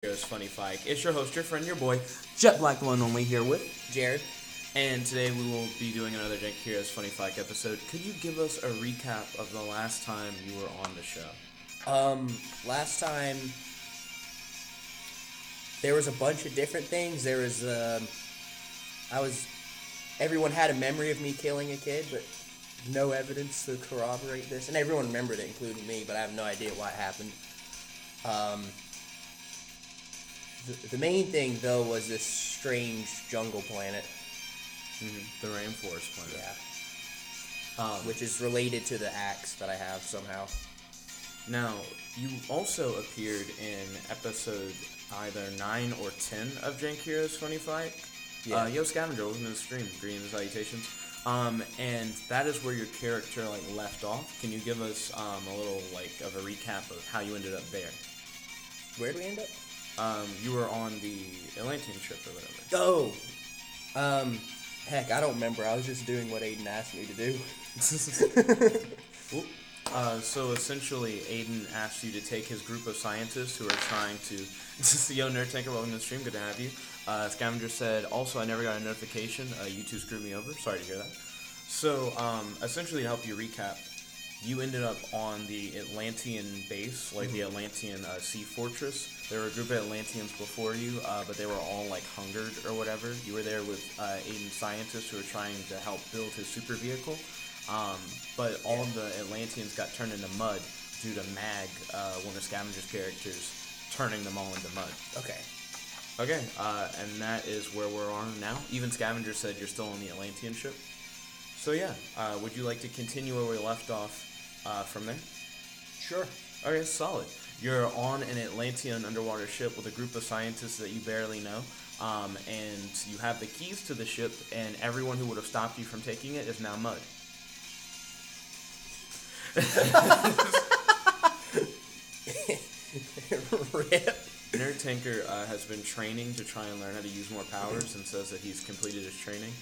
Here's Funnifyic. It's your host, your friend, your boy, Jet Black, the one only, here with Jared. And today we will be doing another Jank Heroes Funnifyic episode. Could you give us a recap of the last time you were on the show? Last time there was a bunch of different things. There was, everyone had a memory of me killing a kid, but no evidence to corroborate this. And everyone remembered it, including me, but I have no idea why it happened. The main thing, though, was this strange jungle planet. The rainforest planet. Yeah. Which is related to the axe that I have somehow. Now, you also appeared in episode either 9 or 10 of Jank Heroes Funnifyic. Yeah. Yo, Scavenger, welcome to the stream. Greetings and salutations. And that is where your character left off. Can you give us a little of a recap of how you ended up there? Where did we end up? You were on the Atlantean ship or whatever. Oh, heck, I don't remember. I was just doing what Aiden asked me to do. So essentially, Aiden asked you to take his group of scientists who are trying to... Yo, Nerd Tanker, welcome to the stream. Good to have you. Scavenger said, also, I never got a notification. You two screwed me over. Sorry to hear that. So, essentially, to help you recap, you ended up on the Atlantean base, the Atlantean sea fortress. There were a group of Atlanteans before you, but they were all hungered or whatever. You were there with Aiden's scientists who were trying to help build his super vehicle. But all of the Atlanteans got turned into mud due to Mag, one of Scavenger's characters, turning them all into mud. Okay. Okay, and that is where we're on now. Even Scavenger said you're still on the Atlantean ship. So yeah, would you like to continue where we left off from there? Sure. Okay, solid. You're on an Atlantean underwater ship with a group of scientists that you barely know, and you have the keys to the ship, and everyone who would have stopped you from taking it is now mud. Rip. Nerd Tanker has been training to try and learn how to use more powers and says that he's completed his training.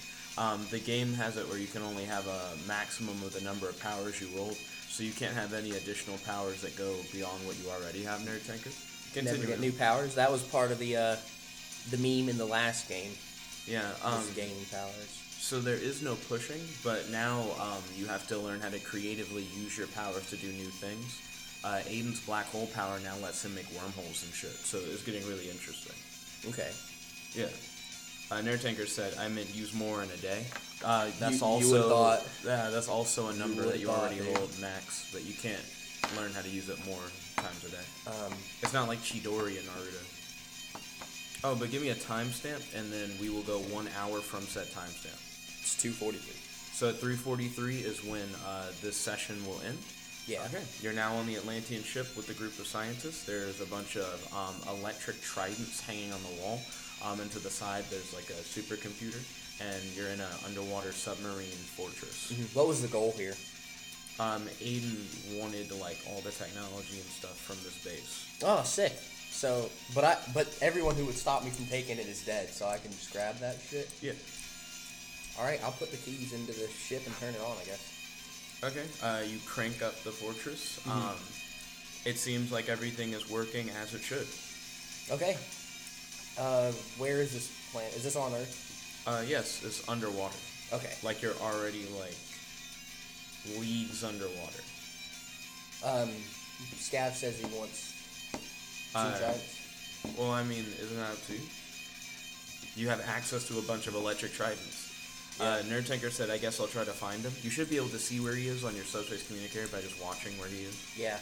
The game has it where you can only have a maximum of the number of powers you rolled, so you can't have any additional powers that go beyond what you already have, Nerd Tanker. Never get new powers. That was part of the meme in the last game. Yeah. Gaining powers. So there is no pushing, but now you have to learn how to creatively use your powers to do new things. Aiden's black hole power now lets him make wormholes and shit, so it's getting really interesting. Okay. Yeah. Nerd Tanker said, I meant use more in a day. That's that's also a number that you already rolled max, but you can't learn how to use it more times a day. It's not like Chidori in Naruto. Oh, but give me a timestamp, and then we will go 1 hour from said timestamp. It's 2:43. So at 3:43 is when this session will end? Yeah. Okay. You're now on the Atlantean ship with a group of scientists. There's a bunch of electric tridents hanging on the wall. And to the side, there's a supercomputer, and you're in an underwater submarine fortress. Mm-hmm. What was the goal here? Aiden wanted all the technology and stuff from this base. Oh, sick. So, but everyone who would stop me from taking it is dead, so I can just grab that shit? Yeah. Alright, I'll put the keys into the ship and turn it on, I guess. Okay. You crank up the fortress. It seems like everything is working as it should. Okay. Where is this planet? Is this on Earth? Yes, it's underwater. Okay. You're already, leagues underwater. Scav says he wants 2 tridents. Well, I mean, isn't that up to you? You have access to a bunch of electric tridents. Yeah. Nerd Tanker said, I guess I'll try to find him. You should be able to see where he is on your subspace communicator by just watching where he is. Yeah.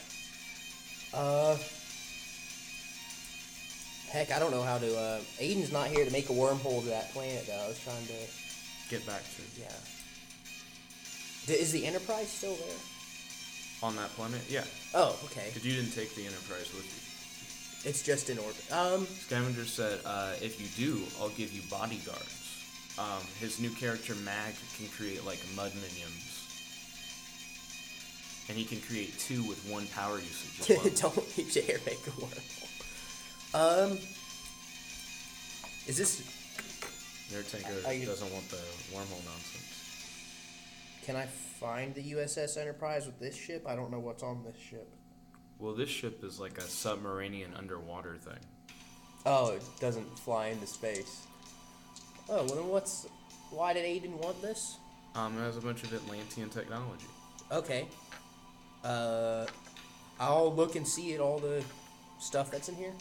Heck, I don't know how to, Aiden's not here to make a wormhole to that planet, though. I was trying to... Get back to it. Yeah. Is the Enterprise still there? On that planet? Yeah. Oh, okay. Because you didn't take the Enterprise with you. It's just in orbit. Scavenger said, if you do, I'll give you bodyguards. His new character, Mag, can create, mud minions. And he can create 2 with 1 power usage as well. Don't dare make a wormhole. Is this... Nerd Tanker doesn't want the wormhole nonsense. Can I find the USS Enterprise with this ship? I don't know what's on this ship. Well, this ship is like a submarinian underwater thing. Oh, it doesn't fly into space. Oh, well then why did Aiden want this? It has a bunch of Atlantean technology. Okay. I'll look and see at all the stuff that's in here.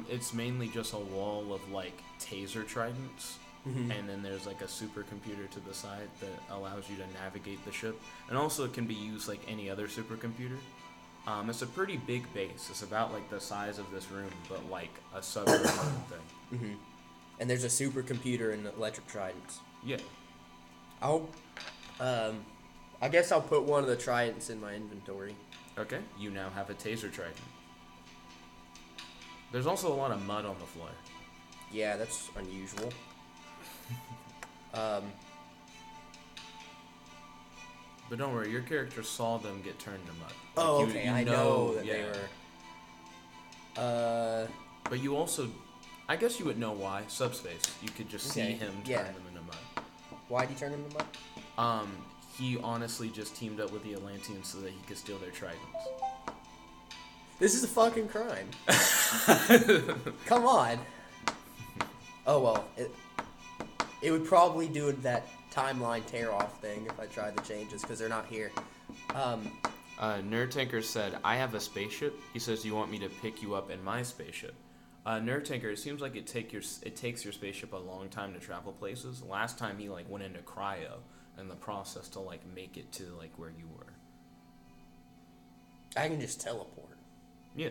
It's mainly just a wall of like taser tridents, and then there's like a supercomputer to the side that allows you to navigate the ship, and also it can be used like any other supercomputer. It's a pretty big base. It's about like the size of this room, but like a subroom thing. And there's a supercomputer in the electric tridents. Yeah. I guess I'll put one of the tridents in my inventory. Okay. You now have a taser trident. There's also a lot of mud on the floor. Yeah, that's unusual. But don't worry, your character saw them get turned to mud. Oh, okay. I know that they were. But you also, I guess you would know why. Subspace. You could just see him turn them into mud. Why'd he turn them into mud? He honestly just teamed up with the Atlanteans so that he could steal their tridents. This is a fucking crime. Come on. Oh well, it would probably do that timeline tear off thing if I tried to change this because they're not here. Nerd Tanker said, "I have a spaceship." He says, "You want me to pick you up in my spaceship?" Nerd Tanker, it seems like it takes your spaceship a long time to travel places. Last time he like went into cryo in the process to like make it to like where you were. I can just teleport. Yeah.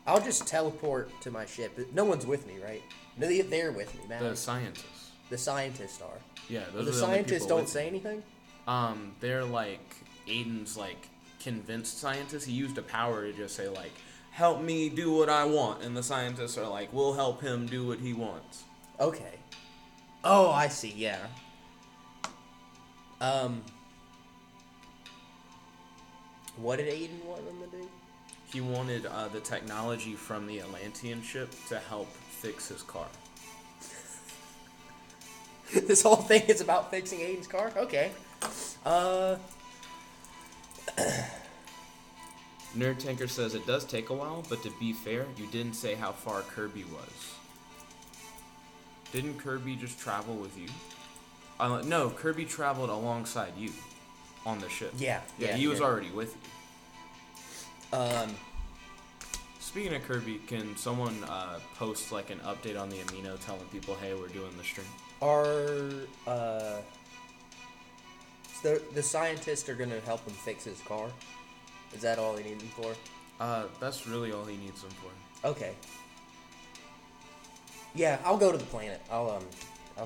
I'll just teleport to my ship. No one's with me, right? No, they're with me, man. The scientists. The scientists are. Yeah, those the are the only scientists people don't with say anything? They're like Aiden's like convinced scientists. He used a power to just say like, "Help me do what I want," and the scientists are like, "We'll help him do what he wants." Okay. Oh, I see. Yeah. What did Aiden want them to do? He wanted the technology from the Atlantean ship to help fix his car. This whole thing is about fixing Aiden's car? Okay. Nerd Tanker says, "It does take a while, but to be fair, you didn't say how far Kirby was." Didn't Kirby just travel with you? No, Kirby traveled alongside you on the ship. Yeah, he was already with you. Speaking of Kirby, can someone post like an update on the Amino telling people, "Hey, we're doing the stream"? The scientists are gonna help him fix his car? Is that all they need him for? That's really all he needs them for. Okay. Yeah, I'll go to the planet. I'll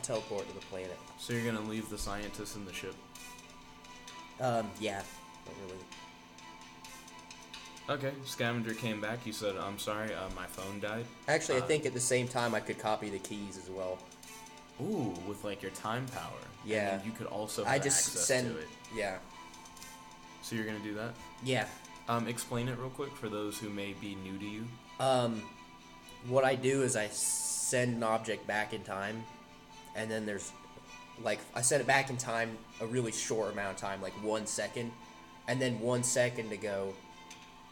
teleport to the planet. So you're gonna leave the scientists in the ship? Yeah. Not really. Okay, Scavenger came back. He said, "I'm sorry, my phone died." Actually, I think at the same time I could copy the keys as well. Ooh, with like your time power. Yeah. And then you could also have access to it. Yeah. So you're gonna do that? Yeah. Explain it real quick for those who may be new to you. What I do is I send an object back in time, and then there's, like, I send it back in time a really short amount of time, like 1 second, and then 1 second to go,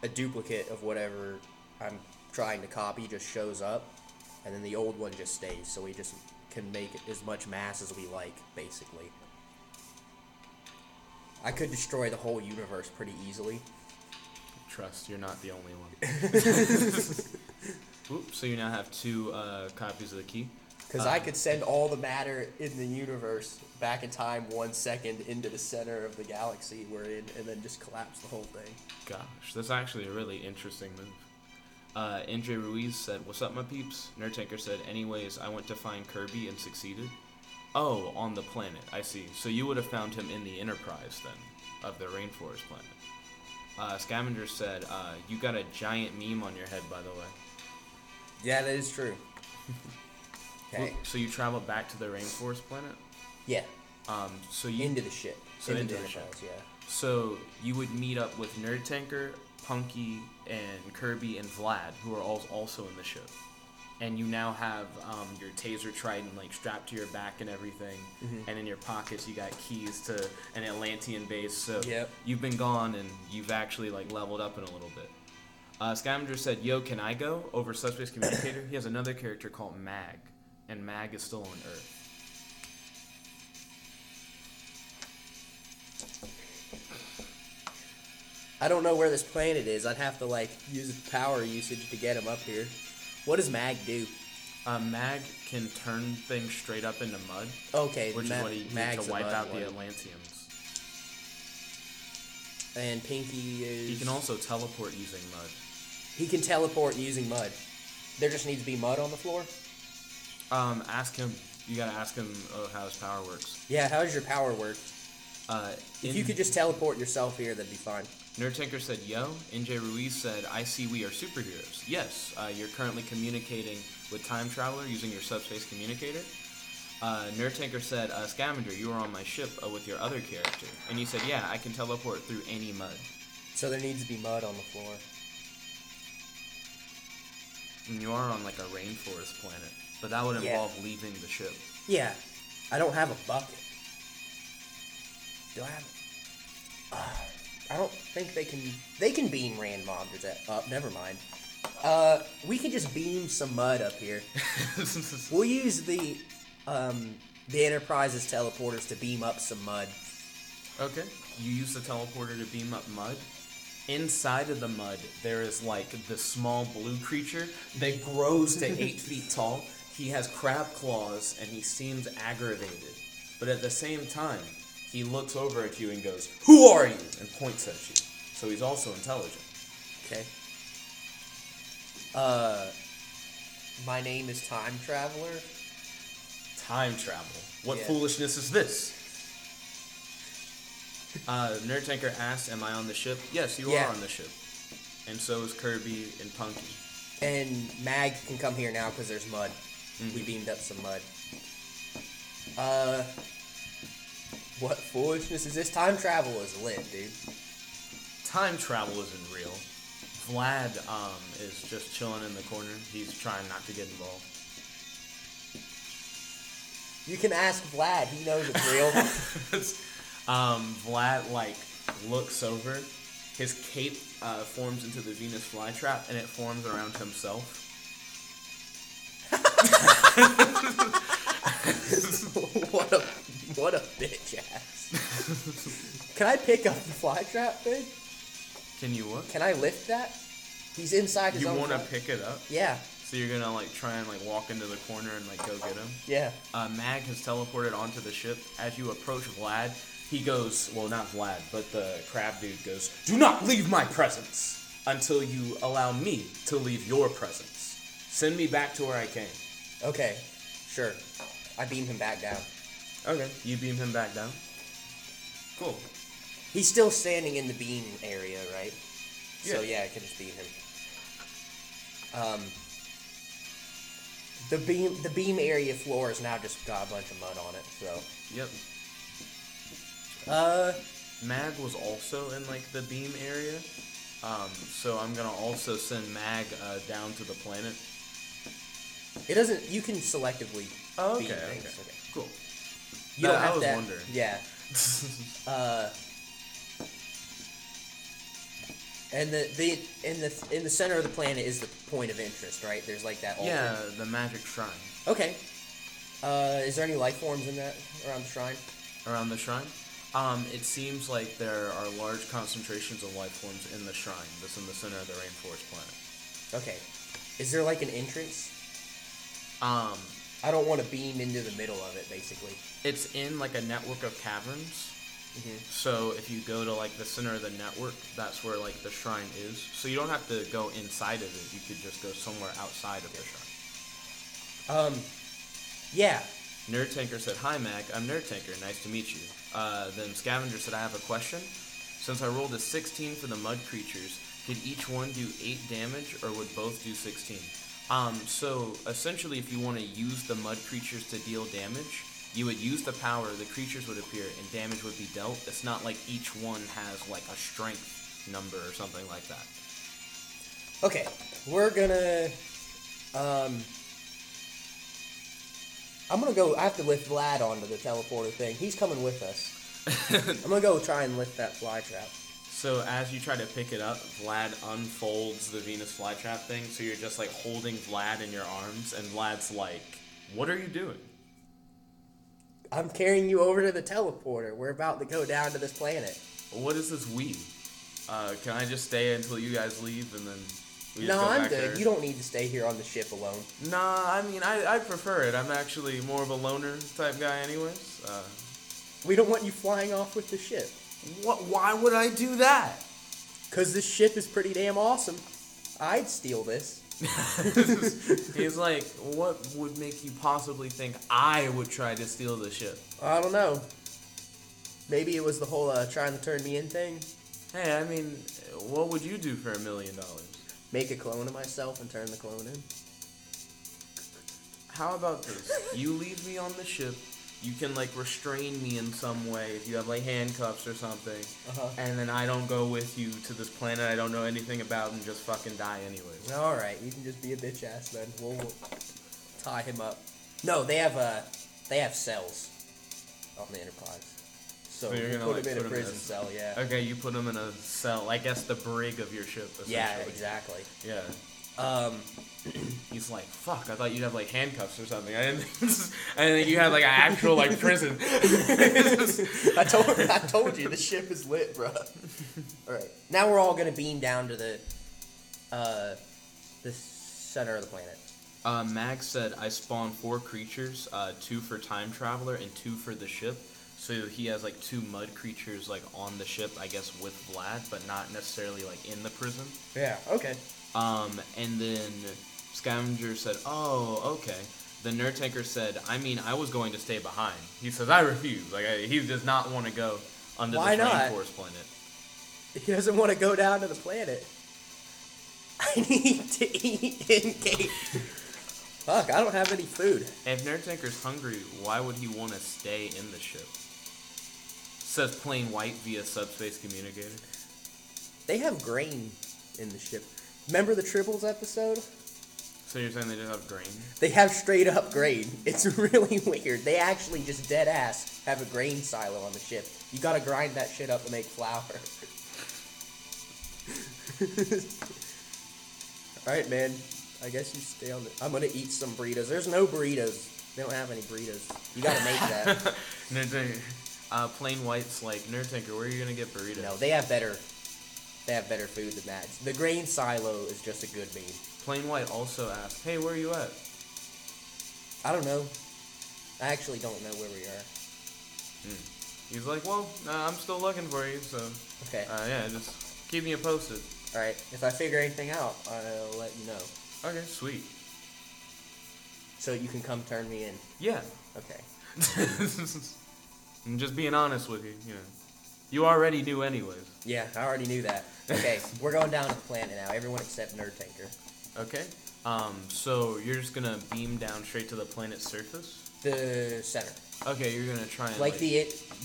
a duplicate of whatever I'm trying to copy just shows up, and then the old one just stays, so we just can make as much mass as we like, basically. I could destroy the whole universe pretty easily. Trust, you're not the only one. Oops, so you now have 2 copies of the key. Because I could send all the matter in the universe back in time 1 second into the center of the galaxy we're in, and then just collapse the whole thing. Gosh, that's actually a really interesting move. NJ Ruiz said, "What's up, my peeps?" Nerd Tanker said, "Anyways, I went to find Kirby and succeeded." Oh, on the planet. I see. So you would have found him in the Enterprise, then, of the Rainforest planet. Scavenger said, "You got a giant meme on your head, by the way." Yeah, that is true. Okay. So you traveled back to the Rainforest planet? Yeah. So you into the ship. So into the ship. Yeah. So you would meet up with Nerd Tanker, Punky, and Kirby and Vlad, who are also in the ship. And you now have your taser trident like strapped to your back and everything, and in your pockets you got keys to an Atlantean base. So Yep. you've been gone and you've actually like leveled up in a little bit. Scavenger said, "Yo, can I go?" Over Subspace Communicator. He has another character called Mag, and Mag is still on Earth. I don't know where this planet is. I'd have to like use power usage to get him up here. What does Mag do? Mag can turn things straight up into mud. Okay, which is what he did to wipe out the Atlanteans. And Pinky is... He can also teleport using mud. He can teleport using mud. There just needs to be mud on the floor? Ask him. You gotta ask him how his power works. Yeah, how does your power work? If you could just teleport yourself here, that'd be fine. Nerd Tinker said, "Yo." NJ Ruiz said, "I see we are superheroes." Yes, you're currently communicating with Time Traveler using your subspace communicator. Nerd Tinker said, "Scavenger, you were on my ship with your other character." And you said, "Yeah, I can teleport through any mud." So there needs to be mud on the floor. And you are on like a rainforest planet. But that would involve leaving the ship. Yeah. I don't have a bucket. Do I have... I don't think they can... They can beam random objects up. Never mind. We can just beam some mud up here. We'll use the Enterprise's teleporters to beam up some mud. Okay. You use the teleporter to beam up mud. Inside of the mud, there is like the small blue creature that grows to 8 feet tall. He has crab claws and he seems aggravated. But at the same time, he looks over at you and goes, "Who are you?" and points at you. So he's also intelligent. Okay. My name is Time Traveler. Time travel. What Yeah. foolishness is this? Nerd Tanker asked, "Am I on the ship?" Yes, you are on the ship. And so is Kirby and Punky. And Mag can come here now because there's mud. Mm-hmm. We beamed up some mud. What foolishness is this? Time travel is lit, dude. Time travel isn't real. Vlad is just chilling in the corner. He's trying not to get involved. You can ask Vlad. He knows it's real. Vlad like looks over. His cape forms into the Venus flytrap, and it forms around himself. What a bitch ass. Can I pick up the flytrap thing? Can you what? Can I lift that? He's inside his own. You want to pick it up? Yeah. So you're gonna like try and like walk into the corner and like go get him? Yeah. Mag has teleported onto the ship. As you approach Vlad, he goes, well, not Vlad, but the crab dude goes, "Do not leave my presence until you allow me to leave your presence. Send me back to where I came." Okay. Sure. I beam him back down. Okay. You beam him back down? Cool. He's still standing in the beam area, right? Yeah. So yeah, I can just beam him. The beam area floor has now just got a bunch of mud on it, so. Yep. Mag was also in like the beam area. So I'm gonna also send Mag down to the planet. It doesn't. You can selectively. Oh, beam okay. things. Okay. Cool. You don't have I was to. wondering. Yeah. And in the center of the planet is the point of interest, right? There's like that altar. Yeah, the magic shrine. Okay. Is there any life forms in that around the shrine? Around the shrine? It seems like there are large concentrations of life forms in the shrine that's in the center of the rainforest planet. Okay. Is there like an entrance? I don't want to beam into the middle of it, basically. It's in like a network of caverns. Mm-hmm. So if you go to like the center of the network, that's where like the shrine is. So you don't have to go inside of it. You could just go somewhere outside of the shrine. Yeah. Nerd Tanker said, "Hi Mag, I'm Nerd Tanker. Nice to meet you." Then Scavenger said, "I have a question. Since I rolled a 16 for the mud creatures, could each one do 8 damage, or would both do 16? So essentially, if you want to use the mud creatures to deal damage, you would use the power, the creatures would appear, and damage would be dealt. It's not like each one has like a strength number or something like that." Okay, we're gonna, I'm gonna go, I have to lift Vlad onto the teleporter thing. He's coming with us. I'm gonna go try and lift that fly trap. So as you try to pick it up, Vlad unfolds the Venus flytrap thing, so you're just like holding Vlad in your arms, and Vlad's like, "What are you doing?" I'm carrying you over to the teleporter. We're about to go down to this planet. What is this we? Can I just stay until you guys leave and then we just No, go I'm back good. there? You don't need to stay here on the ship alone. Nah, I mean, I prefer it. I'm actually more of a loner type guy anyways. We don't want you flying off with the ship. What? Why would I do that? Because this ship is pretty damn awesome. I'd steal this. He's like, what would make you possibly think I would try to steal the ship? I don't know. Maybe it was the whole trying to turn me in thing. Hey, I mean, what would you do for $1 million? Make a clone of myself and turn the clone in. How about this? You leave me on the ship. You can, like, restrain me in some way if you have, like, handcuffs or something. And then I don't go with you to this planet I don't know anything about and just fucking die anyways. Alright, you can just be a bitch ass then. We'll tie him up. No, they have cells on the Enterprise. So you're we'll gonna, put like, him in put a him in prison cell, yeah. Okay, you put him in a cell. I guess the brig of your ship, essentially. Yeah, exactly. Yeah. He's like, fuck, I thought you'd have, like, handcuffs or something. I didn't think you had, like, an actual, like, prison. I told you, the ship is lit, bro. Alright, now we're all gonna beam down to the center of the planet. Mag said, I spawned 4 creatures, 2 for Time Traveler and 2 for the ship. So he has, like, 2 mud creatures, like, on the ship, I guess, with Vlad, but not necessarily, like, in the prison. Yeah, okay. And then Scavenger said, oh, okay. The Nerd Tanker said, I mean, I was going to stay behind. He says, I refuse. Like, he does not want to go onto this rainforest planet. He doesn't want to go down to the planet. I need to eat in case... Fuck, I don't have any food. If Nerd Tanker's hungry, why would he want to stay in the ship? Says plain white via subspace communicator. They have grain in the ship. Remember the Tribbles episode? So you're saying they just have grain? They have straight up grain. It's really weird. They actually just dead ass have a grain silo on the ship. You gotta grind that shit up to make flour. Alright, man. I guess you stay on the... I'm gonna eat some burritos. There's no burritos. They don't have any burritos. You gotta make that. Nerd Tanker. Plain white's like, Nerd Tanker, where are you gonna get burritos? No, they have better food than that. The grain silo is just a good meme. Plain white also asked, hey, where are you at? I don't know. I actually don't know where we are. He's like, well, I'm still looking for you, so... Okay. Yeah, just keep me posted. Alright, if I figure anything out, I'll let you know. Okay, sweet. So you can come turn me in? Yeah. Okay. I'm just being honest with you, you know. You already knew anyways. Yeah, I already knew that. Okay, we're going down to the planet now. Everyone except Nerd Tanker. Okay. So you're just gonna beam down straight to the planet's surface? The center. Okay, you're gonna try and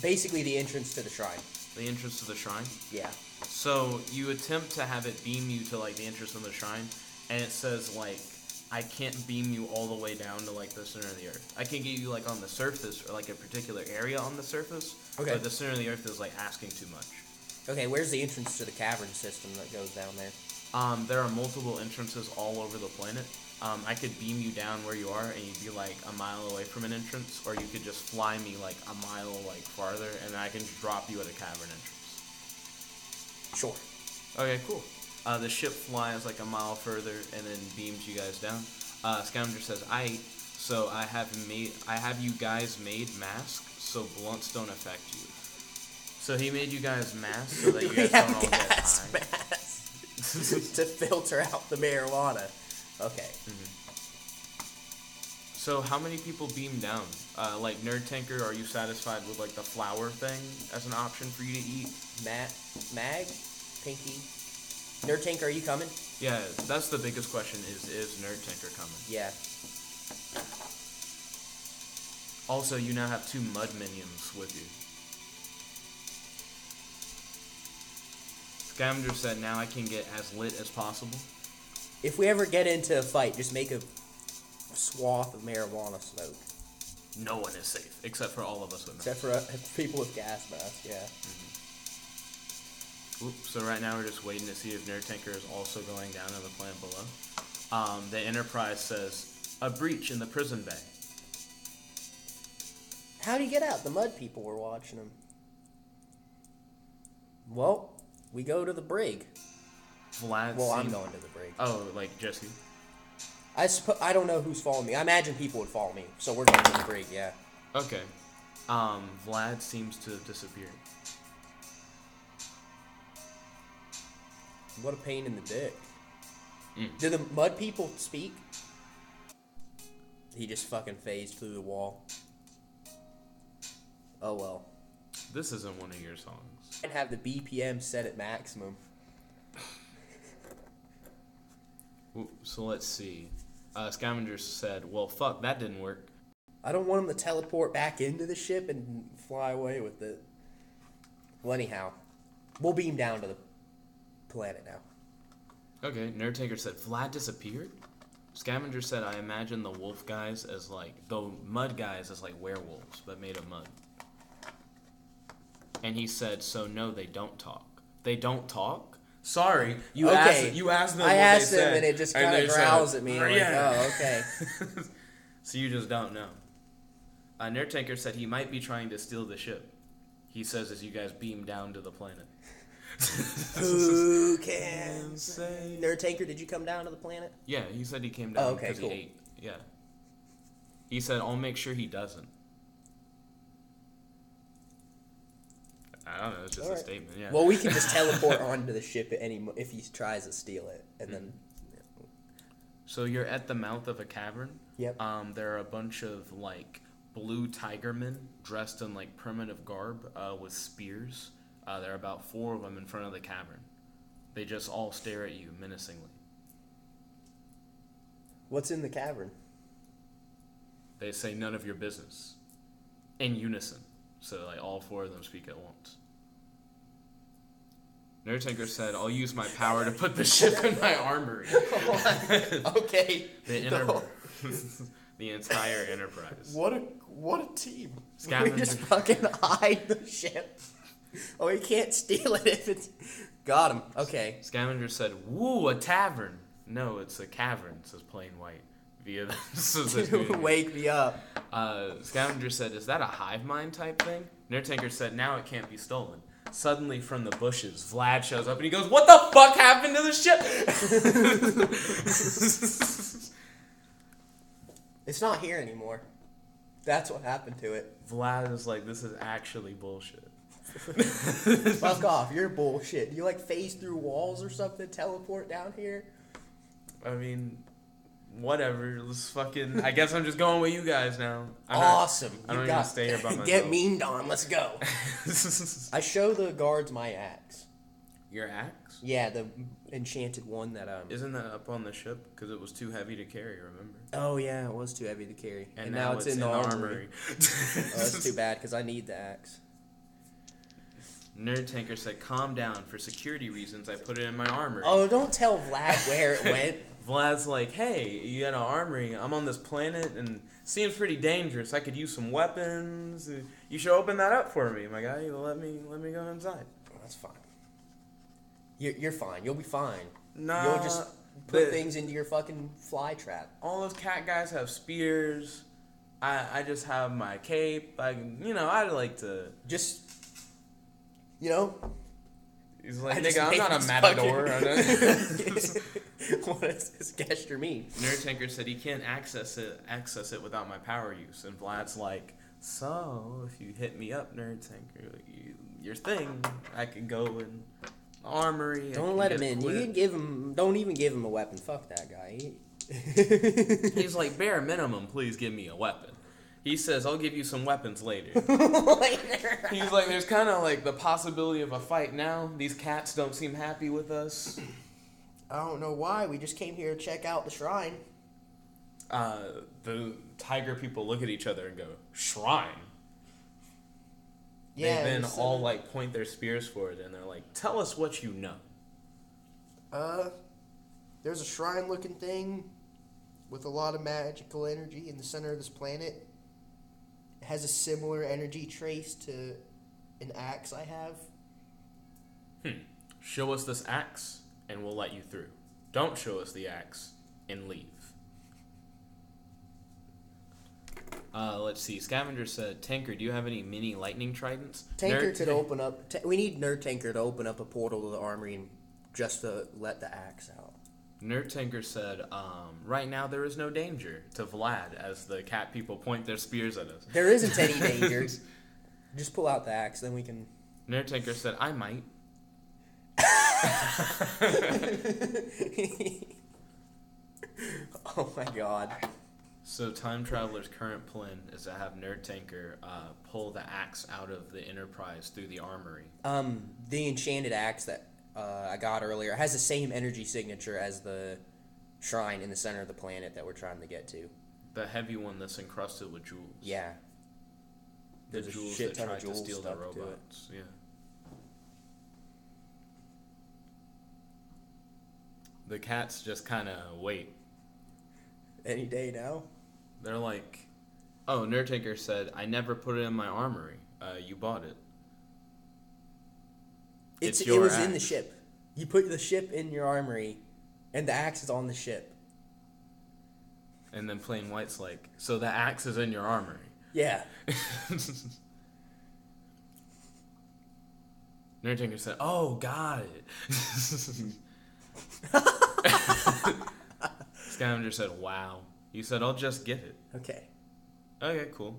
basically the entrance to the shrine. The entrance to the shrine? Yeah. So you attempt to have it beam you to, like, the entrance of the shrine, and it says, like, I can't beam you all the way down to, like, the center of the earth. I can get you, like, on the surface, or, like, a particular area on the surface. Okay. But the center of the earth is, like, asking too much. Okay, where's the entrance to the cavern system that goes down there? There are multiple entrances all over the planet. I could beam you down where you are, and you'd be, like, a mile away from an entrance, or you could just fly me, like, a mile, like, farther, and then I can drop you at a cavern entrance. Sure. Okay, cool. The ship flies, like, a mile further, and then beams you guys down. Scavenger says, so I have you guys made masks, so blunts don't affect you. So he made you guys masks so that you guys don't all get high. Masks to filter out the marijuana. Okay. So how many people beam down? Like, Nerd Tanker, are you satisfied with, like, the flower thing as an option for you to eat? Mag? Pinky? Nerd Tanker, are you coming? Yeah, that's the biggest question is Nerd Tanker coming? Yeah. Also, you now have 2 mud minions with you. Scavenger said, now I can get as lit as possible. If we ever get into a fight, just make a swath of marijuana smoke. No one is safe, except for all of us with masks. Except for people with gas masks, yeah. Oops, so right now we're just waiting to see if Nerd Tanker is also going down to the planet below. The Enterprise says, a breach in the prison bay. How'd he get out? The mud people were watching him. Well, we go to the brig. I'm going to the brig. Oh, like Jesse? I don't know who's following me. I imagine people would follow me, so we're going to the brig, yeah. Okay. Vlad seems to have disappeared. What a pain in the dick. Do the mud people speak? He just fucking phased through the wall. Oh well. This isn't one of your songs. I'd have the BPM set at maximum. So let's see. Scavenger said, well, fuck, that didn't work. I don't want him to teleport back into the ship and fly away with it. Well, anyhow, we'll beam down to the planet now. Okay, Nerd Tanker said, Vlad disappeared? Scavenger said, I imagine the wolf guys as the mud guys as werewolves, but made of mud. And he said, so no, they don't talk. They don't talk? Sorry, you asked them what I asked they them said, and it just kind of growls at me. I'm like, oh, okay. So you just don't know. Nerd Tanker said he might be trying to steal the ship. He says as you guys beam down to the planet. Who can say? Nerd Tanker, did you come down to the planet? Yeah, he said he came down because cool. he ate. Yeah. He said, I'll make sure he doesn't. I don't know, it's just a statement, yeah. Well, we can just teleport onto the ship at if he tries to steal it, and then... So you're at the mouth of a cavern. Yep. There are a bunch of, blue tigermen dressed in, primitive garb with spears. There are about 4 of them in front of the cavern. They just all stare at you menacingly. What's in the cavern? They say none of your business. In unison. So, all 4 of them speak at once. Nerd Tanker said, I'll use my power to put the ship in my armory. Okay. The entire Enterprise. What a team. Scavenger. We just fucking hide the ship. Oh, he can't steal it if it's... Got him. Okay. Scavenger said, woo, a tavern. No, it's a cavern, says Plain White. Wake me up. Scavenger said, is that a hive mind type thing? Nerd Tanker said, now it can't be stolen. Suddenly from the bushes, Vlad shows up and he goes, what the fuck happened to the ship? It's not here anymore. That's what happened to it. Vlad is like, this is actually bullshit. Fuck off, you're bullshit. You phase through walls or something, teleport down here? I mean... Whatever, let's fucking... I guess I'm just going with you guys now. Awesome. I don't even stay here by myself. Get memed on, let's go. I show the guards my axe. Your axe? Yeah, the enchanted one that... Isn't that up on the ship? Because it was too heavy to carry, remember? Oh, yeah, it was too heavy to carry. And now it's in the armory. Oh, that's too bad, because I need the axe. Nerd Tanker said, calm down. For security reasons, I put it in my armory. Oh, don't tell Vlad where it went. Vlad's like, hey, you got an armory. I'm on this planet, and it seems pretty dangerous. I could use some weapons. You should open that up for me, my guy. Let me go inside. Oh, that's fine. You're fine. You'll be fine. Nah. You'll just put things into your fucking fly trap. All those cat guys have spears. I just have my cape. I'd like to... Just, He's like, nigga, I'm not a matador. What does this gesture mean? Nerd Tanker said he can't access it without my power use. And Vlad's like, so, if you hit me up, Nerd Tanker, your thing, I could go in armory. Don't let him in. You can don't even give him a weapon. Fuck that guy. He's like, bare minimum, please give me a weapon. He says, I'll give you some weapons later. He's like, there's kind of the possibility of a fight now. These cats don't seem happy with us. I don't know why. We just came here to check out the shrine. The tiger people look at each other and go, shrine? Yeah. They then all point their spears for it and they're like, tell us what you know. There's a shrine looking thing with a lot of magical energy in the center of this planet. It has a similar energy trace to an axe I have. Show us this axe, and we'll let you through. Don't show us the axe, and leave. Let's see. Scavenger said, Tanker, do you have any mini lightning tridents? Tanker could open up... we need Nerd Tanker to open up a portal to the armory and just to let the axe out. Nerd Tanker said, right now there is no danger to Vlad as the cat people point their spears at us. There isn't any danger. Just pull out the axe, then we can... Nerd Tanker said, I might. Oh my god. So Time Traveler's current plan is to have Nerd Tanker pull the axe out of the Enterprise through the armory. The enchanted axe that I got earlier has the same energy signature as the shrine in the center of the planet that we're trying to get to. The heavy one that's encrusted with jewels. Yeah. The There's jewels a shit that ton of tried to jewels steal the stuck to it. robots. Yeah. The cats just kind of wait. Any day now? They're like, oh, Nerd Tanker said, I never put it in my armory. You bought it. It was in the ship. You put the ship in your armory, and the axe is on the ship. And then Plain White's like, so the axe is in your armory. Yeah. Nerd Tanker said, oh, got it. Scavenger said, wow. He said, I'll just get it. Okay. Okay, cool.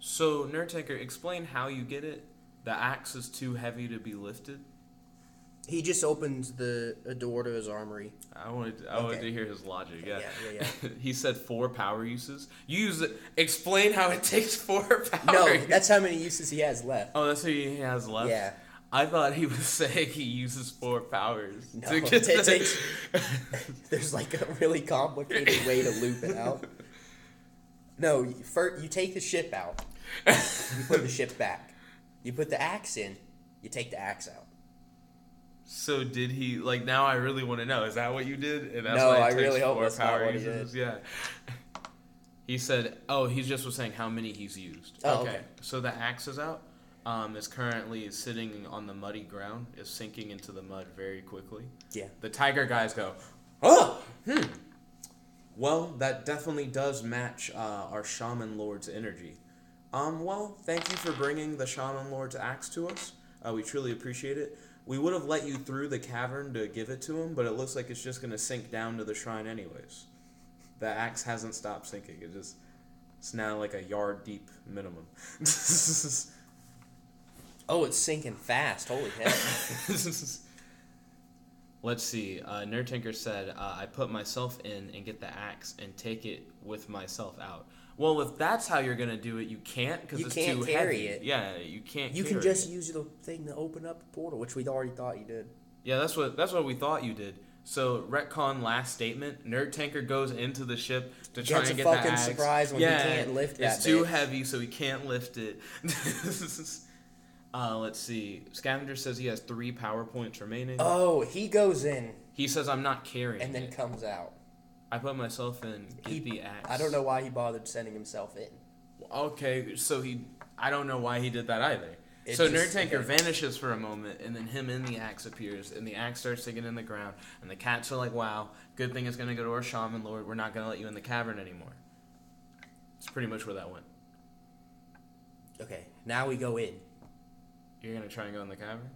So, Nerd Tanker, explain how you get it. The axe is too heavy to be lifted. He just opens a door to his armory. I wanted to hear his logic. Yeah. He said 4 power uses. Use it. Explain how it takes 4 power. No, that's how many uses he has left. Oh, that's what he has left. Yeah. I thought he was saying he uses 4 powers. No, it takes. There's like a really complicated way to loop it out. No, first you take the ship out. You put the ship back. You put the axe in. You take the axe out. So did he, like, now I really want to know, is that what you did? And that's no, why it I takes really hope 4 that's not power what he uses? did. Yeah. He said, oh, he just was saying how many he's used. Oh, okay. So the axe is out. Is currently sitting on the muddy ground, is sinking into the mud very quickly. Yeah. The tiger guys go, oh, Well, that definitely does match our Shaman Lord's energy. Well, thank you for bringing the Shaman Lord's axe to us. We truly appreciate it. We would have let you through the cavern to give it to him, but it looks like it's just going to sink down to the shrine anyways. The axe hasn't stopped sinking. It's now like a yard deep minimum. Oh, it's sinking fast. Holy hell. Let's see. Nerd Tinker said, I put myself in and get the axe and take it with myself out. Well, if that's how you're going to do it, you can't because it's too heavy. You can't carry it. Yeah, you can't You carry can just it. use the thing to open up a portal, which we'd already thought you did. Yeah, that's what we thought you did. So, retcon last statement, Nerd Tanker goes into the ship to try and get the axe. It's a fucking surprise when he can't lift that it's too heavy, so he can't lift it. Let's see. Scavenger says he has 3 power points remaining. Oh, he goes in. He says, I'm not carrying and then it. Comes out. I put myself in, get the axe. I don't know why he bothered sending himself in. Okay, so I don't know why he did that either. So Nerd Tanker vanishes for a moment, and then him and the axe appears, and the axe starts sinking in the ground, and the cats are like, wow, good thing it's going to go to our Shaman Lord. We're not going to let you in the cavern anymore. It's pretty much where that went. Okay, now we go in. You're going to try and go in the cavern?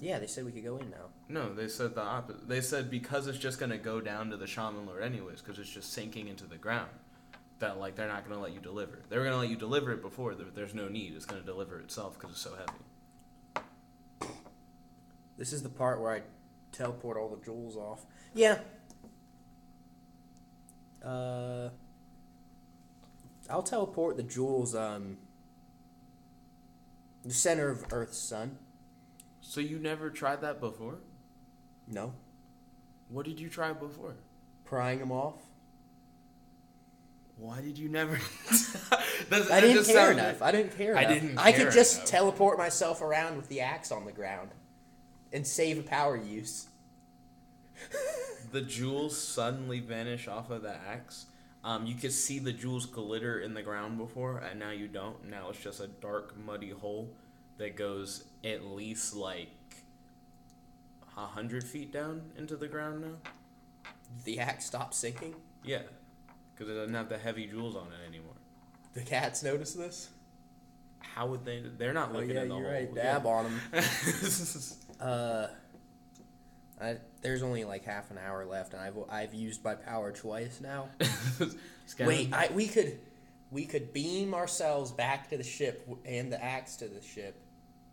Yeah, they said we could go in now. No, they said the opposite. They said because it's just going to go down to the Shaman Lord anyways, because it's just sinking into the ground, that like they're not going to let you deliver it. They were going to let you deliver it before. There's no need. It's going to deliver itself because it's so heavy. This is the part where I teleport all the jewels off. Yeah. I'll teleport the jewels, the center of Earth's sun. So you never tried that before? No. What did you try before? Prying them off. Why did you never? I didn't care enough. I could just enough. Teleport myself around with the axe on the ground and save a power use. The jewels suddenly vanish off of the axe. You could see the jewels glitter in the ground before, and now you don't. Now it's just a dark, muddy hole that goes at least like 100 feet down into the ground now. The axe stopped sinking? Yeah, because it doesn't have the heavy jewels on it anymore. The cats notice this? How would they? They're not looking in the hole. Right. Dab on them. There's only like half an hour left, and I've used my power twice now. Wait, we could beam ourselves back to the ship and the axe to the ship.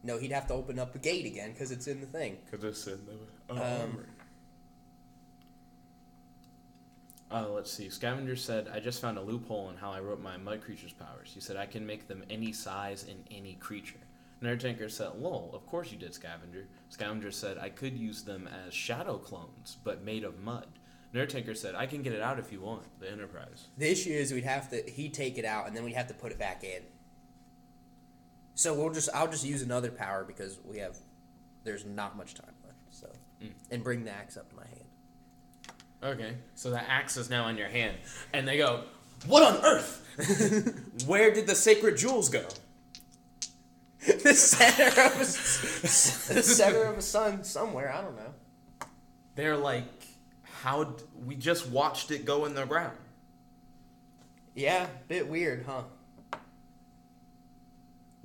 No, he'd have to open up the gate again because it's in the thing. Because it's in the. Let's see. Scavenger said, I just found a loophole in how I wrote my mud creature's powers. He said, I can make them any size in any creature. Nerdtanker said, lol, of course you did, Scavenger. Scavenger said, I could use them as shadow clones, but made of mud. Nerdtanker said, I can get it out if you want, the Enterprise. The issue is he'd take it out, and then we'd have to put it back in. So I'll just use another power because there's not much time left, so. And bring the axe up to my hand. Okay, so the axe is now in your hand, and they go, what on earth? Where did the sacred jewels go? The center of a sun somewhere, I don't know. They're like, we just watched it go in the ground. Yeah, bit weird, huh?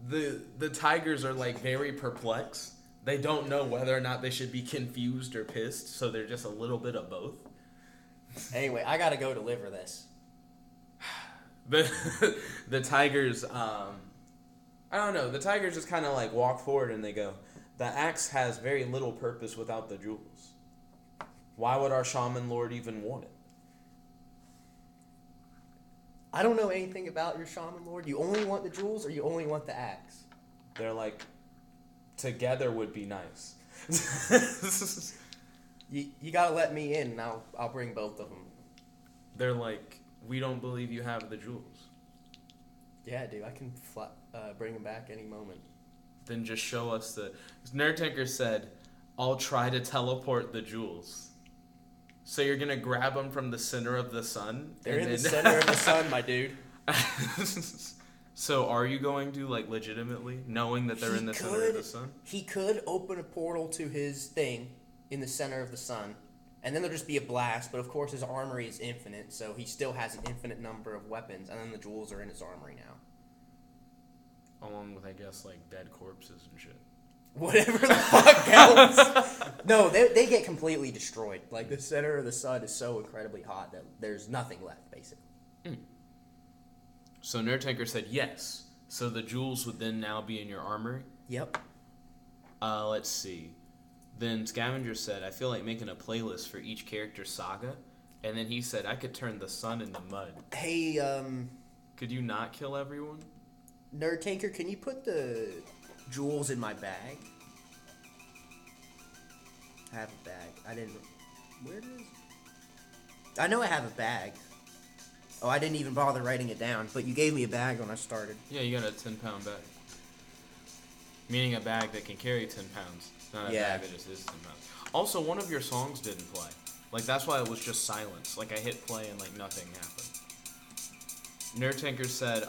The tigers are like very perplexed. They don't know whether or not they should be confused or pissed, so they're just a little bit of both. Anyway, I gotta go deliver this. The tigers, I don't know. The tigers just kind of like walk forward and they go, the axe has very little purpose without the jewels. Why would our shaman lord even want it? I don't know anything about your shaman lord. You only want the jewels or you only want the axe? They're like, together would be nice. You gotta let me in and I'll bring both of them. They're like, we don't believe you have the jewels. Yeah, dude, I can bring them back any moment. Then just show us the... Nerdtanker said, I'll try to teleport the jewels. So you're going to grab them from the center of the sun? They're in the center of the sun, my dude. So are you going to, like, legitimately, knowing that they're in the center of the sun? He could open a portal to his thing in the center of the sun, and then there'll just be a blast, but of course his armory is infinite, so he still has an infinite number of weapons, and then the jewels are in his armory now. Along with, I guess, like, dead corpses and shit. Whatever the fuck else. No, they get completely destroyed. Like, the center of the sun is so incredibly hot that there's nothing left, basically. So Nerdtanker said yes. So the jewels would then now be in your armory? Yep. Let's see. Then Scavenger said, I feel like making a playlist for each character's saga. And then he said, I could turn the sun into mud. Hey, Could you not kill everyone? Nerdtanker, can you put the jewels in my bag? I have a bag. I didn't... Where it is? I know I have a bag. Oh, I didn't even bother writing it down, but you gave me a bag when I started. Yeah, you got a 10-pound bag. Meaning a bag that can carry 10 pounds. Not a bag that just is 10 pounds. Also, one of your songs didn't play. Like, that's why it was just silence. Like, I hit play and, like, nothing happened. Nerdtanker said,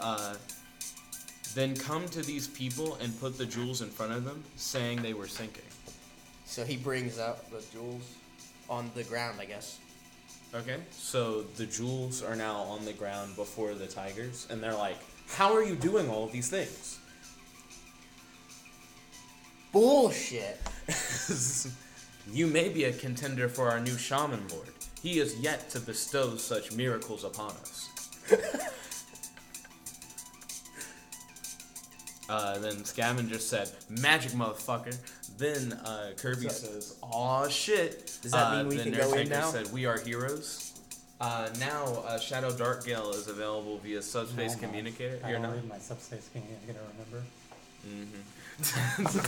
then come to these people and put the jewels in front of them, saying they were sinking. So he brings out the jewels on the ground, I guess. Okay, so the jewels are now on the ground before the tigers, and they're like, how are you doing all of these things? Bullshit. You may be a contender for our new shaman lord. He is yet to bestow such miracles upon us. Then Scavenger said, magic, motherfucker. Then Kirby says, aw, shit. Does that mean we can go in now? Said, we are heroes. Now, Shadow Darkgale is available via Subspace Communicator. I don't read my Subspace Communicator, remember? Mm-hmm.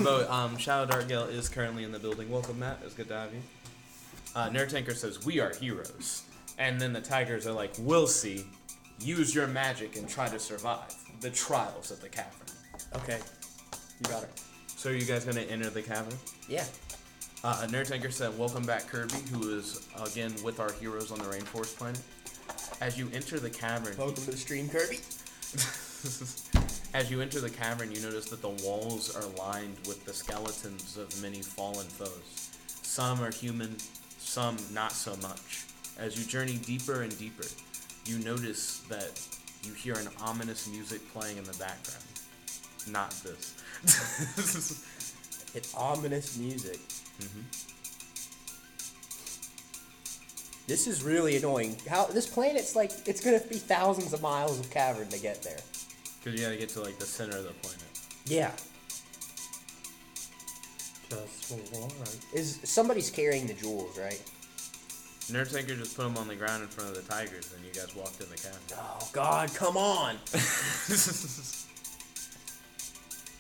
But Shadow Darkgale is currently in the building. Welcome, Matt. It's good to have you. Nerdtanker says, we are heroes. And then the tigers are like, we'll see. Use your magic and try to survive the trials of the cavern. Okay. You got it. So are you guys going to enter the cavern? Yeah. Nerdtanker said, welcome back, Kirby, who is, again, with our heroes on the Rainforest planet. As you enter the cavern... Welcome to the stream, Kirby. As you enter the cavern, you notice that the walls are lined with the skeletons of many fallen foes. Some are human, some not so much. As you journey deeper and deeper, you notice that you hear an ominous music playing in the background. Not this. It's ominous music. This is really annoying. How this planet's like, it's gonna be thousands of miles of cavern to get there. Because you gotta get to like the center of the planet. Yeah. Just alright. Is somebody's carrying the jewels, right? Nerd Tanker just put them on the ground in front of the tigers, and you guys walked in the cavern. Oh God, come on!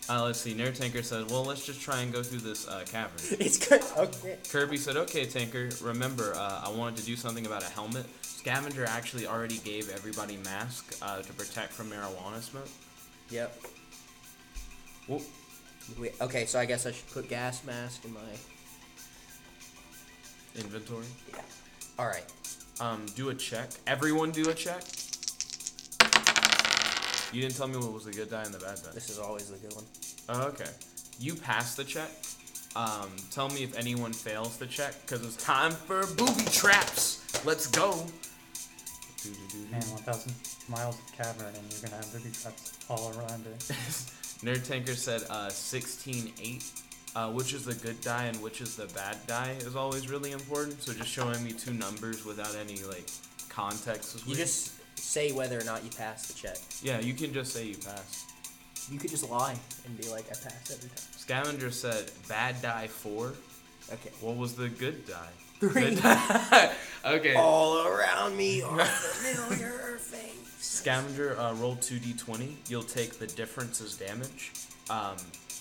Let's see. Nerd Tanker said, "Well, let's just try and go through this cavern." It's good. Okay. Kirby said, "Okay, Tanker. Remember, I wanted to do something about a helmet. Scavenger actually already gave everybody masks to protect from marijuana smoke." Yep. Well, Okay, so I guess I should put gas mask in my inventory. Yeah. All right. Do a check. Everyone do a check. You didn't tell me what was the good die and the bad die. This is always the good one. Oh, okay. You pass the check. Tell me if anyone fails the check, because it's time for booby traps. Let's go. Man, 1,000 miles of cavern, and you're gonna have booby traps all around it. Nerd Tanker said 16-8. Which is the good die and which is the bad die is always really important. So just showing me two numbers without any like context is You weird. just say whether or not you pass the check. Yeah, you can just say you passed. You could just lie and be like, I passed every time. Scavenger said bad die 4. Okay. What was the good die? 3. Good die. Okay. All around me are familiar faces. Scavenger, roll 2d20. You'll take the difference as damage.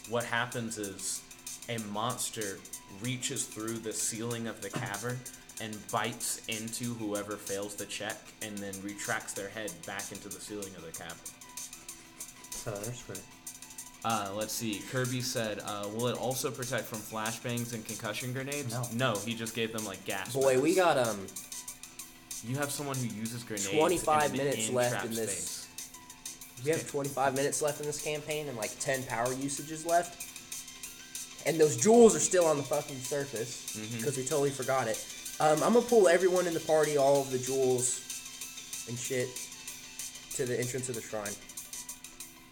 What happens is a monster reaches through the ceiling of the cavern and bites into whoever fails the check and then retracts their head back into the ceiling of the cavern. So they're sweet. Let's see. Kirby said, will it also protect from flashbangs and concussion grenades? No. No, he just gave them like gas. Boy, we got You have someone who uses grenades 25 in minutes in left trap in this. space. We have 25 minutes left in this campaign and like 10 power usages left. And those jewels are still on the fucking surface because we totally forgot it. I'm gonna pull everyone in the party, all of the jewels and shit, to the entrance of the shrine.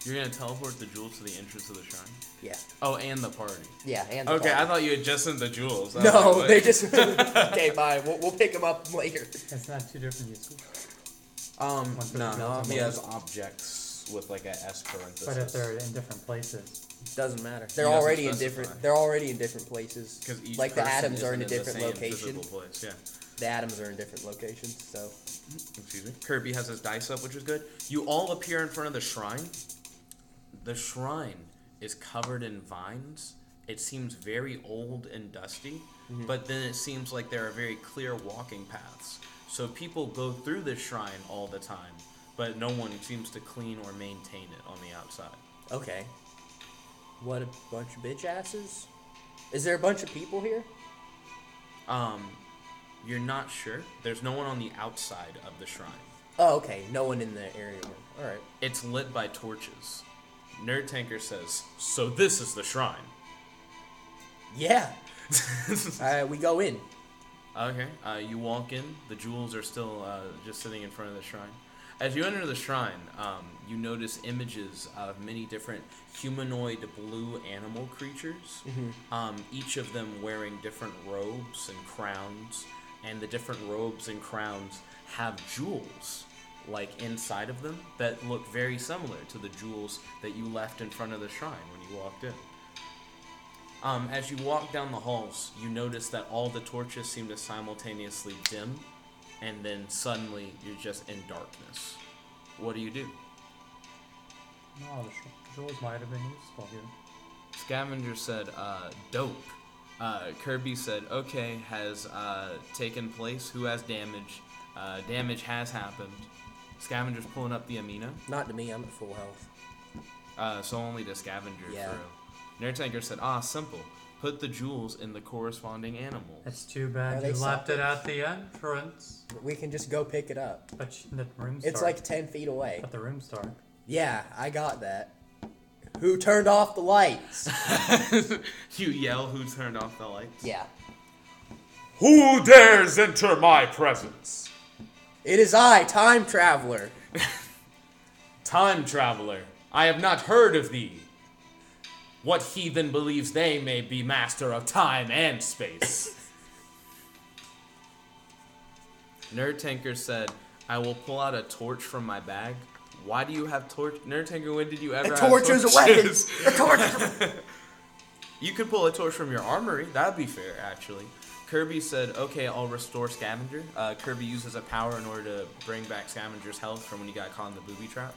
You're gonna teleport the jewels to the entrance of the shrine? Yeah. Oh, and the party. Yeah, and the Okay, party. I thought you had just sent the jewels. No, they just... Okay, bye. We'll pick them up later. It's not two different uses. No, he yeah. has objects with like a S parenthesis. But if they're in different places. Doesn't matter. They're doesn't already in specify. different. They're already in different places. Because each like the person atoms are in isn't a different the same location. physical place, yeah. The atoms are in different locations. So. Excuse me. Kirby has his dice up, which is good. You all appear in front of the shrine. The shrine is covered in vines. It seems very old and dusty, but then it seems like there are very clear walking paths. So people go through this shrine all the time, but no one seems to clean or maintain it on the outside. Okay. What a bunch of bitch asses. Is there a bunch of people here? You're not sure. There's no one on the outside of the shrine. Oh, okay. No one in the area. All right. It's lit by torches. Nerd Tanker says, "So this is the shrine." Yeah. We go in. Okay. You walk in. The jewels are still just sitting in front of the shrine. As you enter the shrine, you notice images of many different humanoid blue animal creatures. Each of them wearing different robes and crowns, and the different robes and crowns have jewels like inside of them that look very similar to the jewels that you left in front of the shrine when you walked in. As you walk down the halls, you notice that all the torches seem to simultaneously dim, and then suddenly you're just in darkness. What do you do? No, the jewels might have been useful here. Scavenger said, dope. Kirby said, okay, has taken place. Who has damage? Damage has happened. Scavenger's pulling up the amino. Not to me. I'm at full health. So only to Scavenger. Yeah. For real. Nerd Tanker said, simple. Put the jewels in the corresponding animals. It's too Are bad they you left it separate? at the entrance. We can just go pick it up. But the room's It's dark. like 10 feet away. But the room's dark. Yeah, I got that. Who turned off the lights? You yell, who turned off the lights? Yeah. Who dares enter my presence? It is I, Time Traveler. Time traveler, I have not heard of thee. What heathen believes they may be master of time and space? Nerd Tanker said, I will pull out a torch from my bag. Why do you have torch? Nerd Tanker, when did you ever A have torch is a weapon. torches? A torch is a weapon. You could pull a torch from your armory. That'd be fair, actually. Kirby said, okay, I'll restore Scavenger. Kirby uses a power in order to bring back Scavenger's health from when he got caught in the booby trap.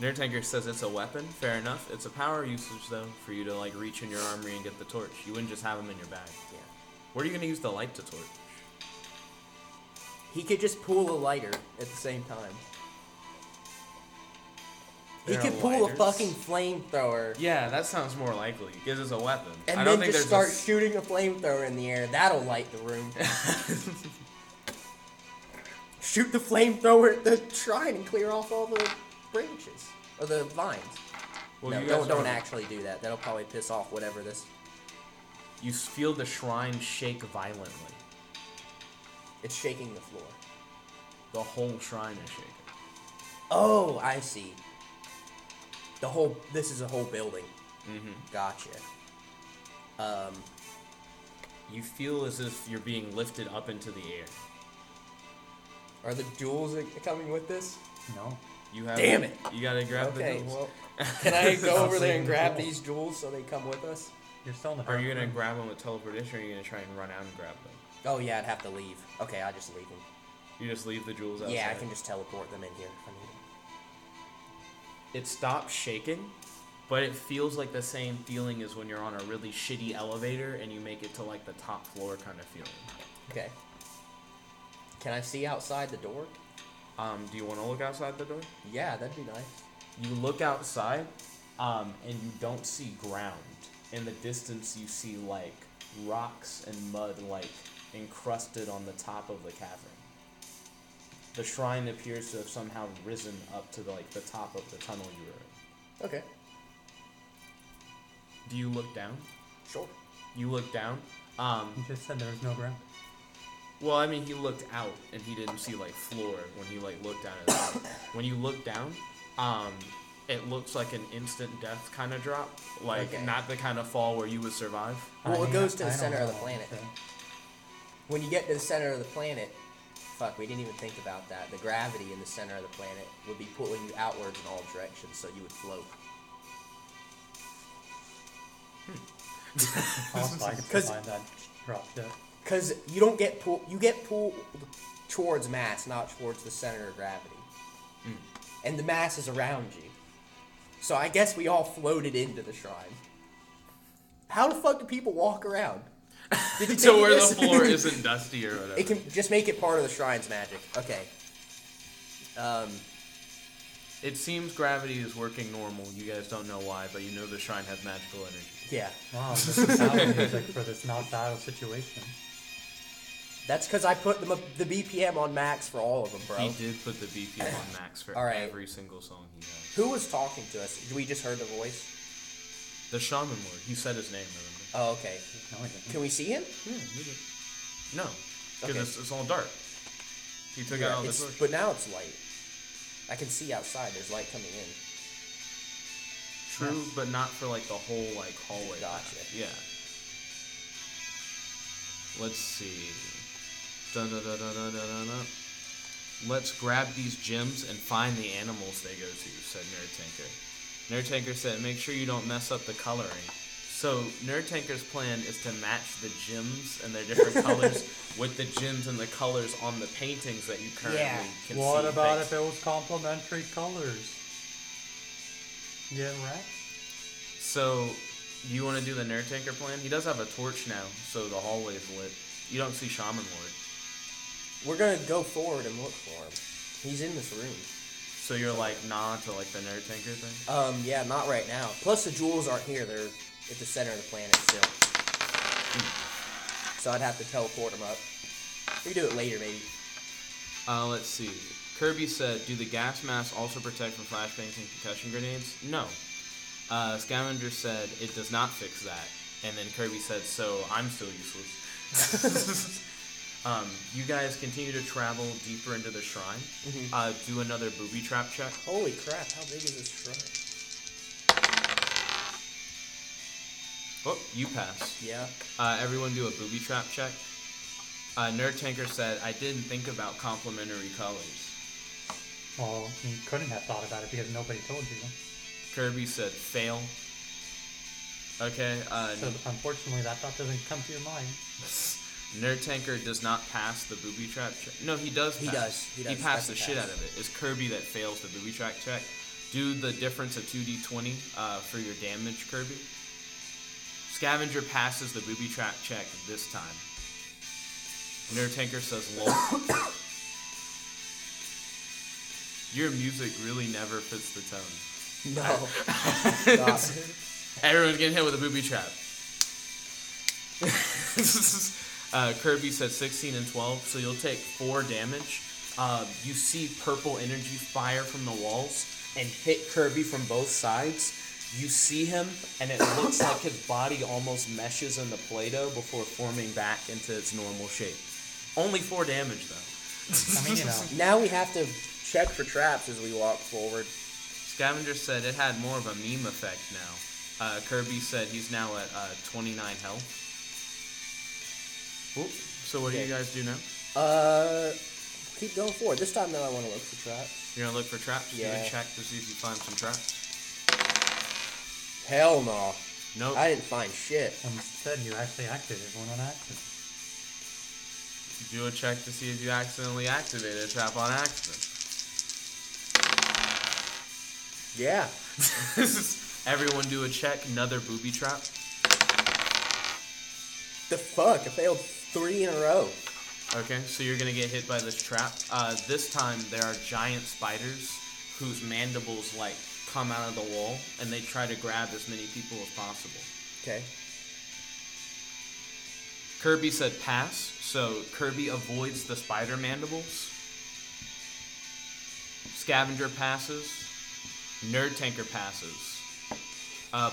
Nerd Tanker says it's a weapon. Fair enough. It's a power usage, though, for you to like reach in your armory and get the torch. You wouldn't just have them in your bag. Yeah. Where are you going to use the light to torch? He could just pull a lighter at the same time. He There could are pull a lighters? fucking flamethrower. Yeah, that sounds more likely, because it's a weapon. And I don't then think just there's start shooting a flamethrower in the air. That'll light the room. Shoot the flamethrower at the shrine and clear off all the branches. Or the vines. Well, No, you guys don't are- actually do that. That'll probably piss off whatever this... You feel the shrine shake violently. It's shaking the floor. The whole shrine is shaking. Oh, I see. This is a whole building. Mm-hmm. Gotcha. You feel as if you're being lifted up into the air. Are the jewels coming with this? No. You have. Damn it. You gotta grab the Okay, jewels. well, can I go over there and Saving grab the these jewels so they come with us? You're still in the Are you dark gonna room. grab them with teleportation, or are you gonna try and run out and grab them? Oh yeah, I'd have to leave. Okay, I'll just leave them. You just leave the jewels outside. Yeah, I can just teleport them in here if I need them. It stops shaking, but it feels like the same feeling as when you're on a really shitty elevator and you make it to like the top floor kind of feeling. Okay. Can I see outside the door? Do you want to look outside the door? Yeah, that'd be nice. You look outside, and you don't see ground. In the distance, you see like rocks and mud, like encrusted on the top of the cavern. The shrine appears to have somehow risen up to like the top of the tunnel you were in. Okay. Do you look down? Sure. You look down. You just said there was no ground. Well, I mean, he looked out and he didn't see like floor when he like looked down at it. When you look down, it looks like an instant death kind of drop, like Okay. not the kind of fall where you would survive. Well, it goes to the I don't center of the know. planet. So, When you get to the center of the planet, fuck, we didn't even think about that. The gravity in the center of the planet would be pulling you outwards in all directions, so you would float. Also, I could 'Cause- find that drop shit. Because you don't get pulled, you get pulled towards mass, not towards the center of gravity. And the mass is around you. So I guess we all floated into the shrine. How the fuck do people walk around? Did you So think where the this? floor isn't dusty or whatever. It can just make it part of the shrine's magic. Okay. It seems gravity is working normal. You guys don't know why, but you know the shrine has magical energy. Yeah. Wow, this is battle music for this not battle situation. That's because I put the BPM on max for all of them, bro. He did put the BPM on max for All right. every single song he has. Who was talking to us? We just heard the voice. The Shaman Lord. He said his name, remember? Oh, okay. No, I didn't. Can we see him? Yeah, he did. No, because Okay. it's all dark. He took out all the torch. But now it's light. I can see outside. There's light coming in. True, but not for like the whole like hallway. Gotcha. Yeah. Let's see. Dun, dun, dun, dun, dun, dun, dun, dun. Let's grab these gems and find the animals they go to, said Nerd Tanker. Nerd Tanker said, make sure you don't mess up the coloring. So Nerd Tanker's plan is to match the gems and their different colors with the gems and the colors on the paintings that you currently can see. What about Thanks. if it was complementary colors? Get wrecked? So, you want to do the Nerd Tanker plan? He does have a torch now, so the hallway is lit. You don't see Shaman Lord. We're gonna go forward and look for him. He's in this room. So you're like, nah to like the Nerd Tanker thing? Yeah, not right now. Plus the jewels aren't here. They're at the center of the planet still. So I'd have to teleport them up. We can do it later, maybe. Let's see. Kirby said, do the gas masks also protect from flashbangs and concussion grenades? No. Scavenger said, it does not fix that. And then Kirby said, so I'm still useless. You guys continue to travel deeper into the shrine. Do another booby trap check. Holy crap, how big is this shrine? Oh, you pass. Yeah. Everyone do a booby trap check. Nerd Tanker said, I didn't think about complementary colors. Well, you couldn't have thought about it because nobody told you. Kirby said, fail. Okay, So unfortunately, that thought doesn't come to your mind. Nerd Tanker does not pass the booby trap check. No, he does pass. He does. He passed the shit out of it. It's Kirby that fails the booby trap check. Do the difference of 2d20 for your damage, Kirby. Scavenger passes the booby trap check this time. Nerd Tanker says, lol. Your music really never fits the tone. No. Stop. Everyone's getting hit with a booby trap. Kirby said 16 and 12, so you'll take 4 damage. You see purple energy fire from the walls and hit Kirby from both sides. You see him, and it looks like his body almost meshes in the Play-Doh before forming back into its normal shape. Only 4 damage, though. I mean, you know. Now we have to check for traps as we walk forward. Scavenger said it had more of a meme effect now. Kirby said he's now at 29 health. Oop. So what do you guys do now? Keep going forward. This time, though, I want to look for traps. You're gonna look for traps? Yeah. You're gonna check to see if you find some traps? Hell no. Nope. I didn't find shit. Instead, you actually activated one on accident. Do a check to see if you accidentally activated a trap on accident. Yeah. Everyone do a check. Another booby trap. The fuck? I failed 3 in a row. Okay, so you're gonna get hit by this trap. This time there are giant spiders whose mandibles like come out of the wall, and they try to grab as many people as possible. Okay. Kirby said pass, so Kirby avoids the spider mandibles. Scavenger passes. Nerd Tanker passes.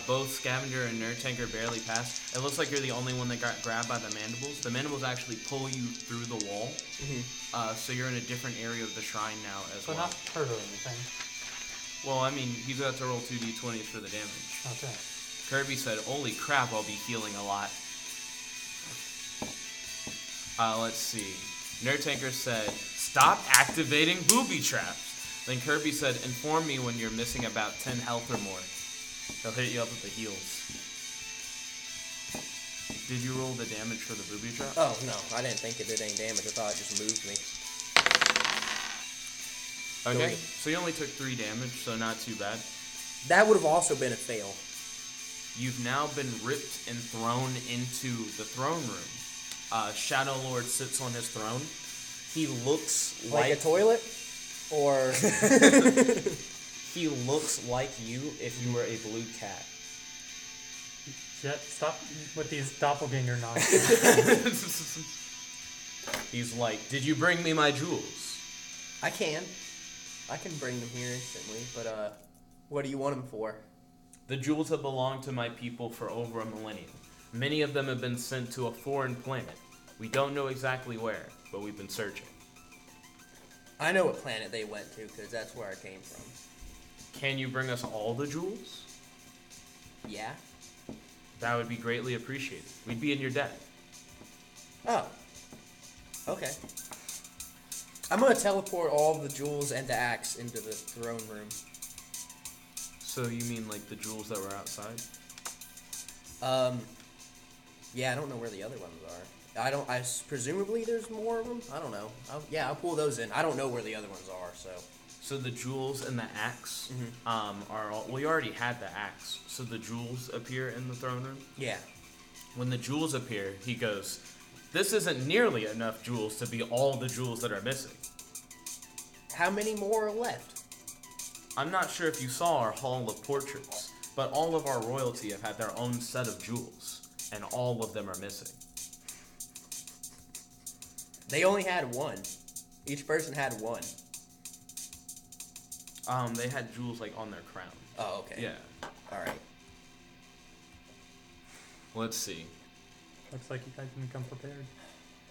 Both Scavenger and Nerd Tanker barely pass. It looks like you're the only one that got grabbed by the mandibles. The mandibles actually pull you through the wall. So you're in a different area of the shrine now as So well. not hurt or anything. Well, I mean, he's got to roll 2d20s for the damage. Okay. Kirby said, holy crap, I'll be healing a lot. Let's see. Nerd Tanker said, stop activating booby traps. Then Kirby said, inform me when you're missing about 10 health or more. He'll hit you up with the heals. Did you roll the damage for the booby trap? Oh, no. I didn't think it did any damage. I thought it just moved me. Okay, so you only took 3 damage, so not too bad. That would have also been a fail. You've now been ripped and thrown into the throne room. Shadow Lord sits on his throne. He looks Like a toilet? Or... He looks like you if you were a blue cat. Jet, stop with these doppelganger nonsense. He's like, did you bring me my jewels? I can bring them here instantly, but, what do you want them for? The jewels have belonged to my people for over a millennium. Many of them have been sent to a foreign planet. We don't know exactly where, but we've been searching. I know what planet they went to, because that's where I came from. Can you bring us all the jewels? Yeah? That would be greatly appreciated. We'd be in your debt. Oh. Okay. I'm gonna teleport all the jewels and the axe into the throne room. So you mean like the jewels that were outside? Yeah, I don't know where the other ones are. Presumably there's more of them? I don't know. I'll pull those in. I don't know where the other ones are, so. So the jewels and the axe are all... Well, you already had the axe. So the jewels appear in the throne room? Yeah. When the jewels appear, he goes, this isn't nearly enough jewels to be all the jewels that are missing. How many more are left? I'm not sure if you saw our hall of portraits, but all of our royalty have had their own set of jewels, and all of them are missing. They only had one. Each person had one. They had jewels like on their crown. Oh, okay. Yeah. Alright. Let's see. Looks like you guys didn't come prepared.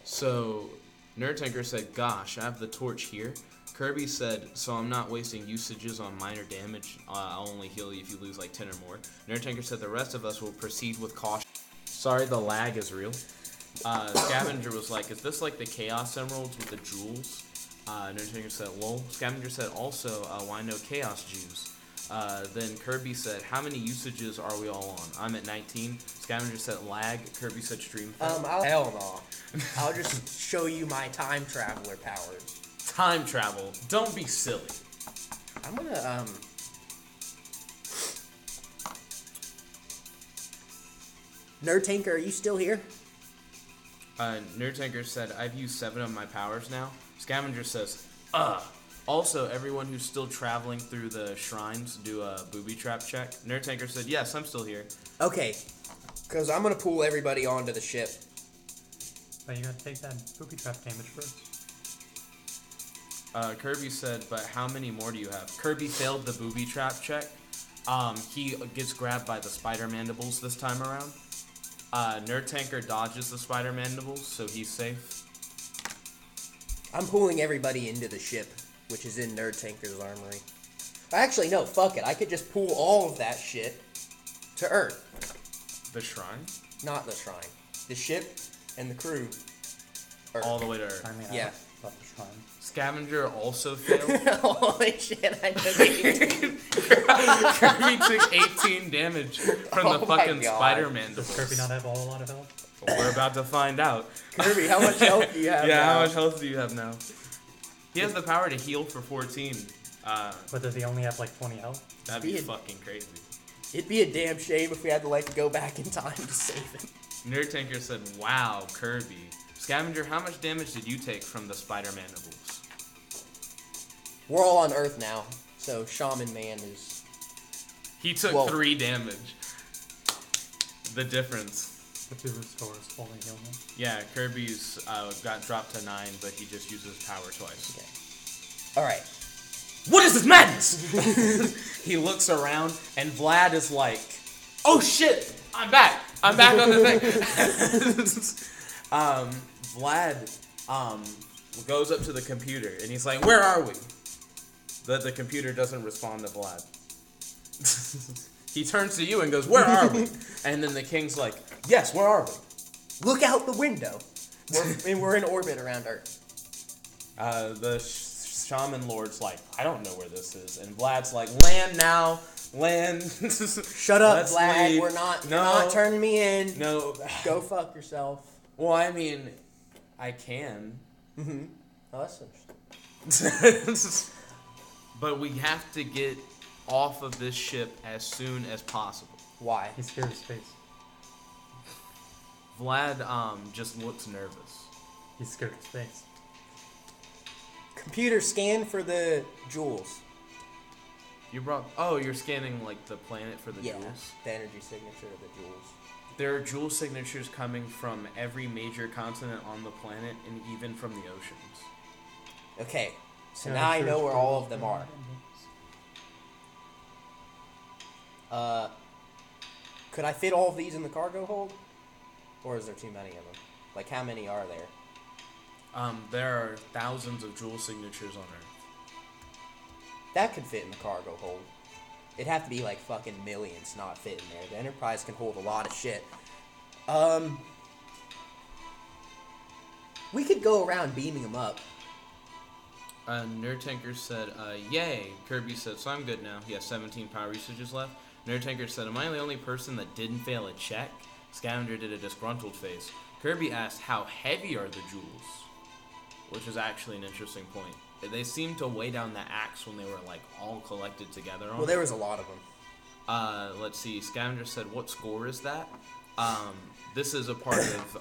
So, Nerd Tanker said, gosh, I have the torch here. Kirby said, so I'm not wasting usages on minor damage. I'll only heal you if you lose like 10 or more. Nerd Tanker said, the rest of us will proceed with caution. Sorry, the lag is real. Scavenger was like, is this like the Chaos Emeralds with the jewels? Nerd Tanker said, lol. Scavenger said, also, why no Chaos Jews? Then Kirby said, how many usages are we all on? I'm at 19. Scavenger said lag. Kirby said stream. Hell no. I'll just show you my time traveler powers. Time travel. Don't be silly. I'm gonna, Nerd Tanker, are you still here? Nerd Tanker said, I've used 7 of my powers now. Scavenger says, Also, everyone who's still traveling through the shrines, do a booby trap check. Nerd Tanker said, yes, I'm still here. Okay. Because I'm gonna pull everybody onto the ship. But you gotta take that booby trap damage first. Kirby said, but how many more do you have? Kirby failed the booby trap check. He gets grabbed by the spider mandibles this time around. Nerd Tanker dodges the spider mandibles, so he's safe. I'm pulling everybody into the ship, which is in Nerd Tanker's armory. Actually, no, fuck it. I could just pull all of that shit to Earth. The shrine? Not the shrine. The ship and the crew. Earth. All the way to Earth. I mean, Yeah. I love the shrine. Scavenger also failed. Holy shit, I took 18. Kirby took 18 damage from the Oh my fucking God. spider Does mandibles. Kirby not have a whole lot of health? We're about to find out. Kirby, how much health do you have Yeah, now? how much health do you have now? He has the power to heal for 14. But does he only have like 20 health? That'd be Being- fucking crazy. It'd be a damn shame if we had to, like, go back in time to save him. Nerd Tanker said, wow, Kirby. Scavenger, how much damage did you take from the spider mandibles? We're all on Earth now, so Shaman Man is... He took Whoa. 3 damage. The difference. The 2 restores fully heal him. Yeah, Kirby's got dropped to 9, but he just uses power twice. Okay. Alright. What is this madness? He looks around, and Vlad is like, oh shit, I'm back on the thing. Vlad goes up to the computer, and he's like, where are we? The computer doesn't respond to Vlad. He turns to you and goes, where are we? And then the king's like, yes, where are we? Look out the window. We're in orbit around Earth. The shaman lord's like, I don't know where this is. And Vlad's like, land now, land. Shut up, Let's Vlad. leave. You're not turning me in. No. Go fuck yourself. Well, I mean, I can. Mm-hmm. Oh, that's interesting. But we have to get off of this ship as soon as possible. Why? He's scared of space. Vlad just looks nervous. He's scared of space. Computer scan for the jewels. You're scanning like the planet for the Yeah, jewels. the energy signature of the jewels. There are jewel signatures coming from every major continent on the planet and even from the oceans. Okay, so Yeah, now I sure, know where sure. all of them are. Could I fit all of these in the cargo hold? Or is there too many of them? Like, how many are there? There are thousands of jewel signatures on Earth. That could fit in the cargo hold. It'd have to be like fucking millions not fit in there. The Enterprise can hold a lot of shit. We could go around beaming them up. Nerd Tanker said, yay. Kirby said, so I'm good now. He has 17 power usages left. Nerd Tanker said, am I the only person that didn't fail a check? Scavenger did a disgruntled face. Kirby asked, how heavy are the jewels? Which is actually an interesting point. They seemed to weigh down the axe when they were like all collected together on Well, there was a lot of them. Let's see. Scavenger said, what score is that? This is a part of,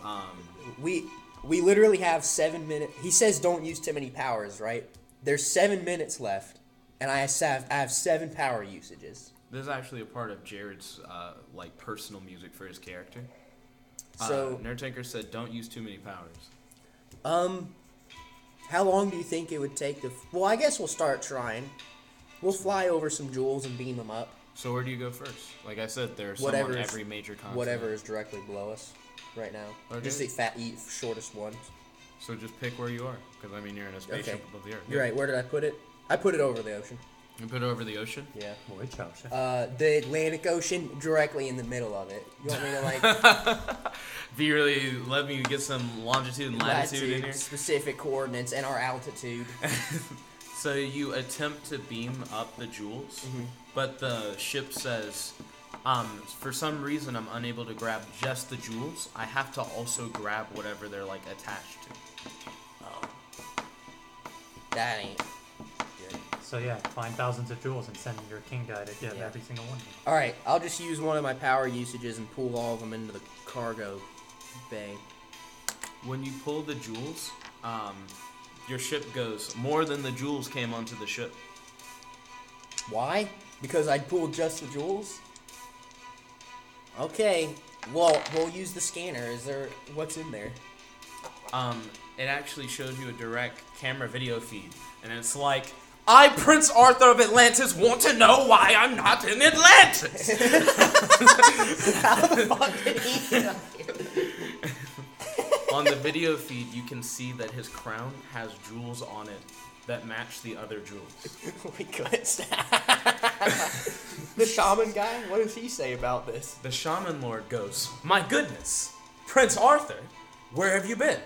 We literally have 7 minutes. He says don't use too many powers, right? There's 7 minutes left, and I have 7 power usages. this is actually a part of Jared's, like, personal music for his character. So, Nerd Tanker said, don't use too many powers. how long do you think it would take to... Well, I guess we'll start trying. We'll fly over some jewels and beam them up. So where do you go first? Like I said, there's some on every major continent. Whatever is directly below us right now. Okay. Just the shortest ones. So just pick where you are, because I mean you're in a spaceship above the Earth. You're right. Where did I put it? I put it over the ocean. You put it over the ocean? Yeah. Which ocean? The Atlantic Ocean, directly in the middle of it. You want me to like? If you really let me get some longitude and latitude in here. Specific coordinates and our altitude. So you attempt to beam up the jewels, but the ship says, for some reason I'm unable to grab just the jewels. I have to also grab whatever they're like attached to. Oh. That ain't good. So yeah, find thousands of jewels and send your king guy to get every single one. Alright, I'll just use one of my power usages and pull all of them into the cargo bay. When you pull the jewels, your ship goes, more than the jewels came onto the ship. Why? Because I pulled just the jewels? Okay. Well, we'll use the scanner. What's in there? It actually shows you a direct camera video feed, and it's like, I, Prince Arthur of Atlantis, want to know why I'm not in Atlantis! How the fuck did he get up here? On the video feed, you can see that his crown has jewels on it that match the other jewels. We couldn't stop. The shaman guy? What does he say about this? The shaman lord goes, my goodness, Prince Arthur, where have you been?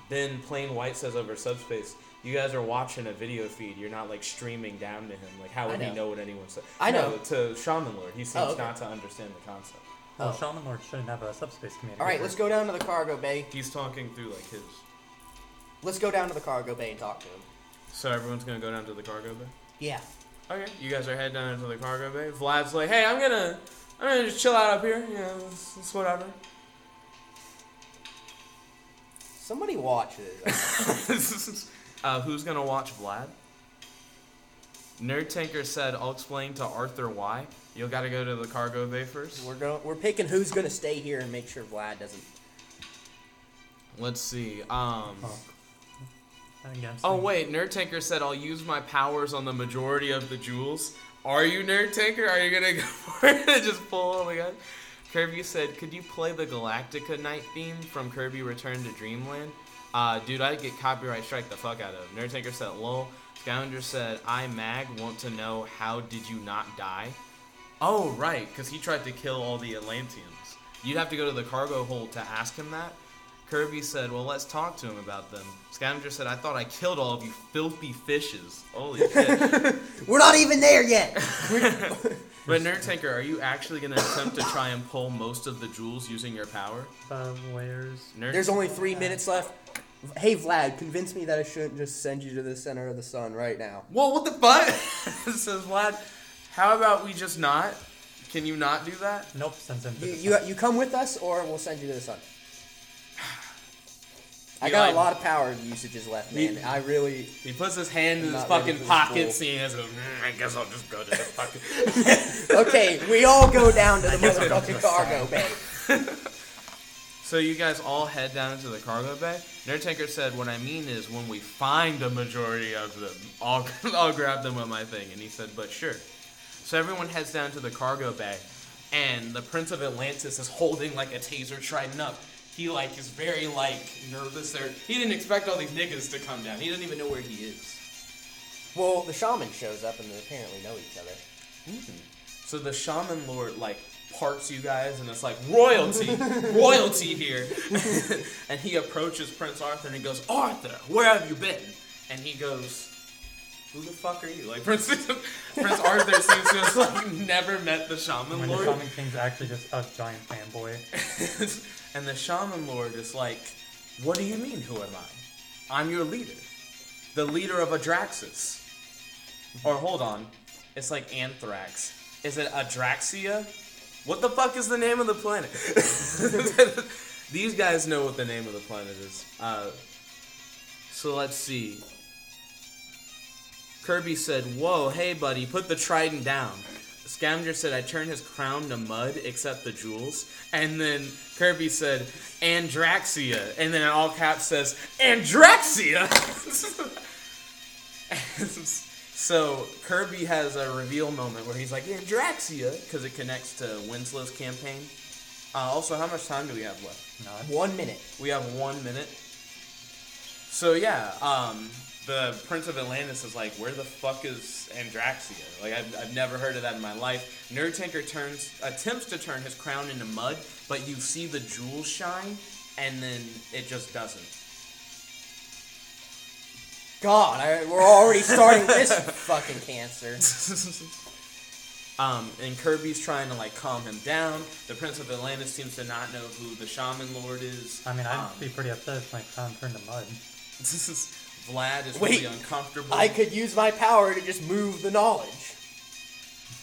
Then Plain White says over subspace, you guys are watching a video feed. You're not like streaming down to him. Like, how would he know what anyone said? I know. No, to Shaman Lord, he seems not to understand the concept. Well, Shaman Lord shouldn't have a subspace community. Alright, let's go down to the cargo bay. He's talking through like his. Let's go down to the cargo bay and talk to him. So everyone's gonna go down to the cargo bay? Yeah. Okay, you guys are heading down into the cargo bay. Vlad's like, hey, I'm gonna just chill out up here. You know, it's whatever. Somebody watch this. Who's gonna watch Vlad? Nerd Tanker said, I'll explain to Arthur why. You'll gotta go to the cargo bay first. We're picking who's gonna stay here and make sure Vlad doesn't. Let's see. Oh wait, Nerd Tanker said I'll use my powers on the majority of the jewels. Are you, Nerd Tanker? Are you gonna go for it and just pull all the guys? Kirby said, could you play the Galactica Night theme from Kirby Return to Dreamland? Dude, I'd get copyright strike the fuck out of it. Nerd Tanker said, lol. Scavenger said, I, Mag, want to know how did you not die? Oh, right, because he tried to kill all the Atlanteans. You'd have to go to the cargo hold to ask him that. Kirby said, well, let's talk to him about them. Scavenger said, I thought I killed all of you filthy fishes. Holy shit. We're not even there yet! But Nerd Tanker, are you actually going to attempt to try and pull most of the jewels using your power? There's only 3 minutes left. Hey, Vlad, convince me that I shouldn't just send you to the center of the sun right now. Whoa, what the fuck? Says Vlad, how about we just not? Can you not do that? Nope, sends him to the sun. You come with us, or we'll send you to the sun. I got a lot of power usages left, man. He puts his hand in his fucking pocket, seeing as I guess I'll just go to the fucking. Okay, we all go down to the motherfucking cargo bay. So you guys all head down into the cargo bay. Nerd Tanker said, what I mean is when we find a majority of them, I'll grab them with my thing. And he said, but sure. So everyone heads down to the cargo bay, and the Prince of Atlantis is holding like a taser trident up. He like is very like nervous there. He didn't expect all these niggas to come down. He doesn't even know where he is. Well, the shaman shows up and they apparently know each other. Mm-hmm. So the shaman lord like parts you guys, and it's like royalty here. And he approaches Prince Arthur and he goes, Arthur, where have you been? And he goes, who the fuck are you? Like Prince Arthur seems to have like never met the shaman lord. The shaman king's actually just a giant fanboy. And the shaman lord is like, what do you mean, who am I? I'm your leader. The leader of Adraxis. Or hold on, it's like Anthrax. Is it Adraxia? What the fuck is the name of the planet? These guys know what the name of the planet is. So let's see. Kirby said, whoa, hey buddy, put the trident down. Scavenger said, I turned his crown to mud except the jewels. And then Kirby said, Andraxia. And then in all caps says, Andraxia? So Kirby has a reveal moment where he's like, Andraxia, because it connects to Winslow's campaign. Also, how much time do we have left? None. 1 minute. We have 1 minute. So yeah, the Prince of Atlantis is like, where the fuck is Andraxia? Like, I've never heard of that in my life. Nerd Tanker attempts to turn his crown into mud, but you see the jewels shine, and then it just doesn't. God, we're already starting this fucking cancer. And Kirby's trying to like calm him down. The Prince of Atlantis seems to not know who the Shaman Lord is. I mean, I'd be pretty upset if my crown turned to mud. Vlad is Wait, really uncomfortable. I could use my power to just move the knowledge.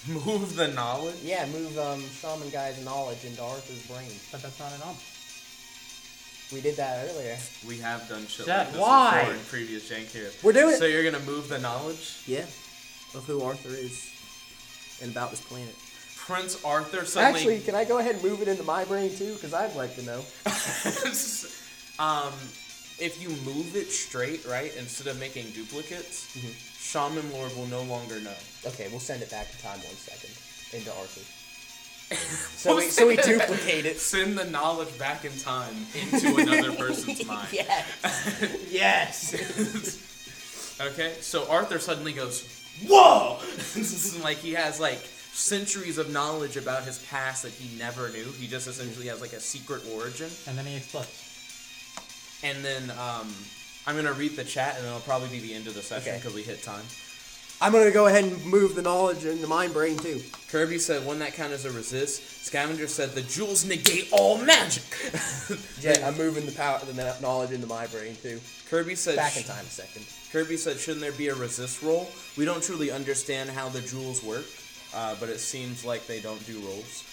Move the knowledge? Yeah, move Shaman Guy's knowledge into Arthur's brain. But that's not an option. We did that earlier. We have done shit Jack, like this why? before in previous Jank heroes. We're doing So it. you're gonna move the knowledge? Yeah, of who Arthur is and about this planet. Prince Arthur suddenly... Actually, can I go ahead and move it into my brain too? Because I'd like to know. If you move it straight, right, instead of making duplicates, Shaman Lord will no longer know. Okay, we'll send it back in time 1 second into Arthur. So we duplicate it. Send the knowledge back in time into another person's mind. Yes. Yes. Okay, so Arthur suddenly goes, whoa! Like he has like centuries of knowledge about his past that he never knew. He just essentially has like a secret origin. And then he explodes. And then I'm going to read the chat and it'll probably be the end of the session because we hit time. I'm going to go ahead and move the knowledge into my brain too. Kirby said, wouldn't that count as a resist? Scavenger said, the jewels negate all magic. Yeah, I'm moving the knowledge into my brain too. Kirby said, Back in time a second. Kirby said, shouldn't there be a resist roll? We don't truly understand how the jewels work, but it seems like they don't do rolls.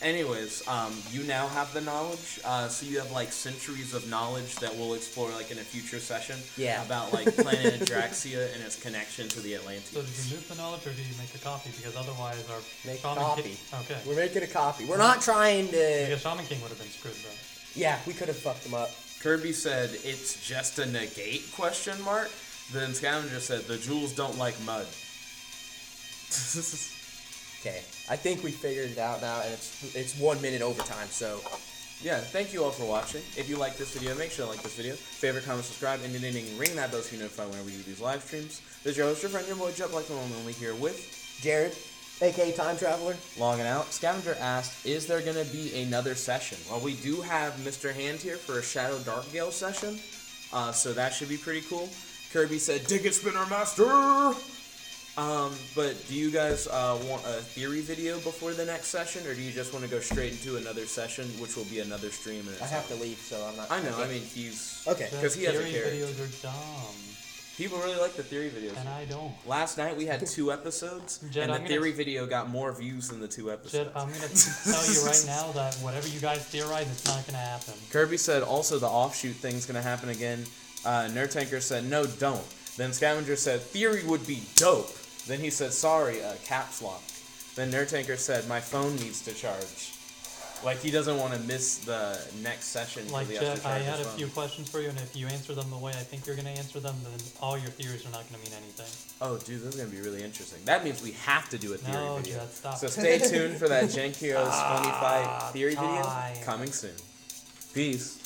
Anyways, you now have the knowledge, so you have like centuries of knowledge that we'll explore like in a future session. Yeah. About like planet Andraxia and its connection to the Atlanteans. So did you move the knowledge or do you make a copy? Because otherwise our Make a Shaman copy. King... Okay. We're making a copy. We're not trying to... Because Shaman King would have been screwed though. Yeah, we could have fucked them up. Kirby said, it's just a negate, question mark? Then Scavenger said, the jewels don't like mud. Okay, I think we figured it out now, and it's 1 minute overtime, so... Yeah, thank you all for watching. If you like this video, make sure to like this video. Favorite, comment, subscribe, and ring that bell so you're notified whenever we do these live streams. This is your host, your friend, your boy, Jeff, like the one and only here with... Jared, a.k.a. Time Traveler. Logging out. Scavenger asked, is there going to be another session? Well, we do have Mr. Hand here for a Shadow Dark Gale session, so that should be pretty cool. Kirby said, dig it, Spinner Master! But do you guys want a theory video before the next session, or do you just want to go straight into another session, which will be another stream? In I have to leave, so I'm not... I know, I mean, he's... Okay. Because he has a Theory character. videos are dumb. People really like the theory videos. And I don't. Last night we had 2 episodes, Jed, and the theory video got more views than the 2 episodes. Jed, I'm going to tell you right now that whatever you guys theorize, it's not going to happen. Kirby said also the offshoot thing's going to happen again. Nerd Tanker said, no, don't. Then Scavenger said, theory would be dope. Then he said, sorry, caps lock. Then Nerd Tanker said, my phone needs to charge. Like, he doesn't want to miss the next session. Like, he has to Jeff, charge I his had a phone. few questions for you, and if you answer them the way I think you're going to answer them, then all your theories are not going to mean anything. Oh, dude, this is going to be really interesting. That means we have to do a theory No, video. Jed, stop. So stay tuned for that Jank Heroes Funny Fight theory video time. coming soon. Peace.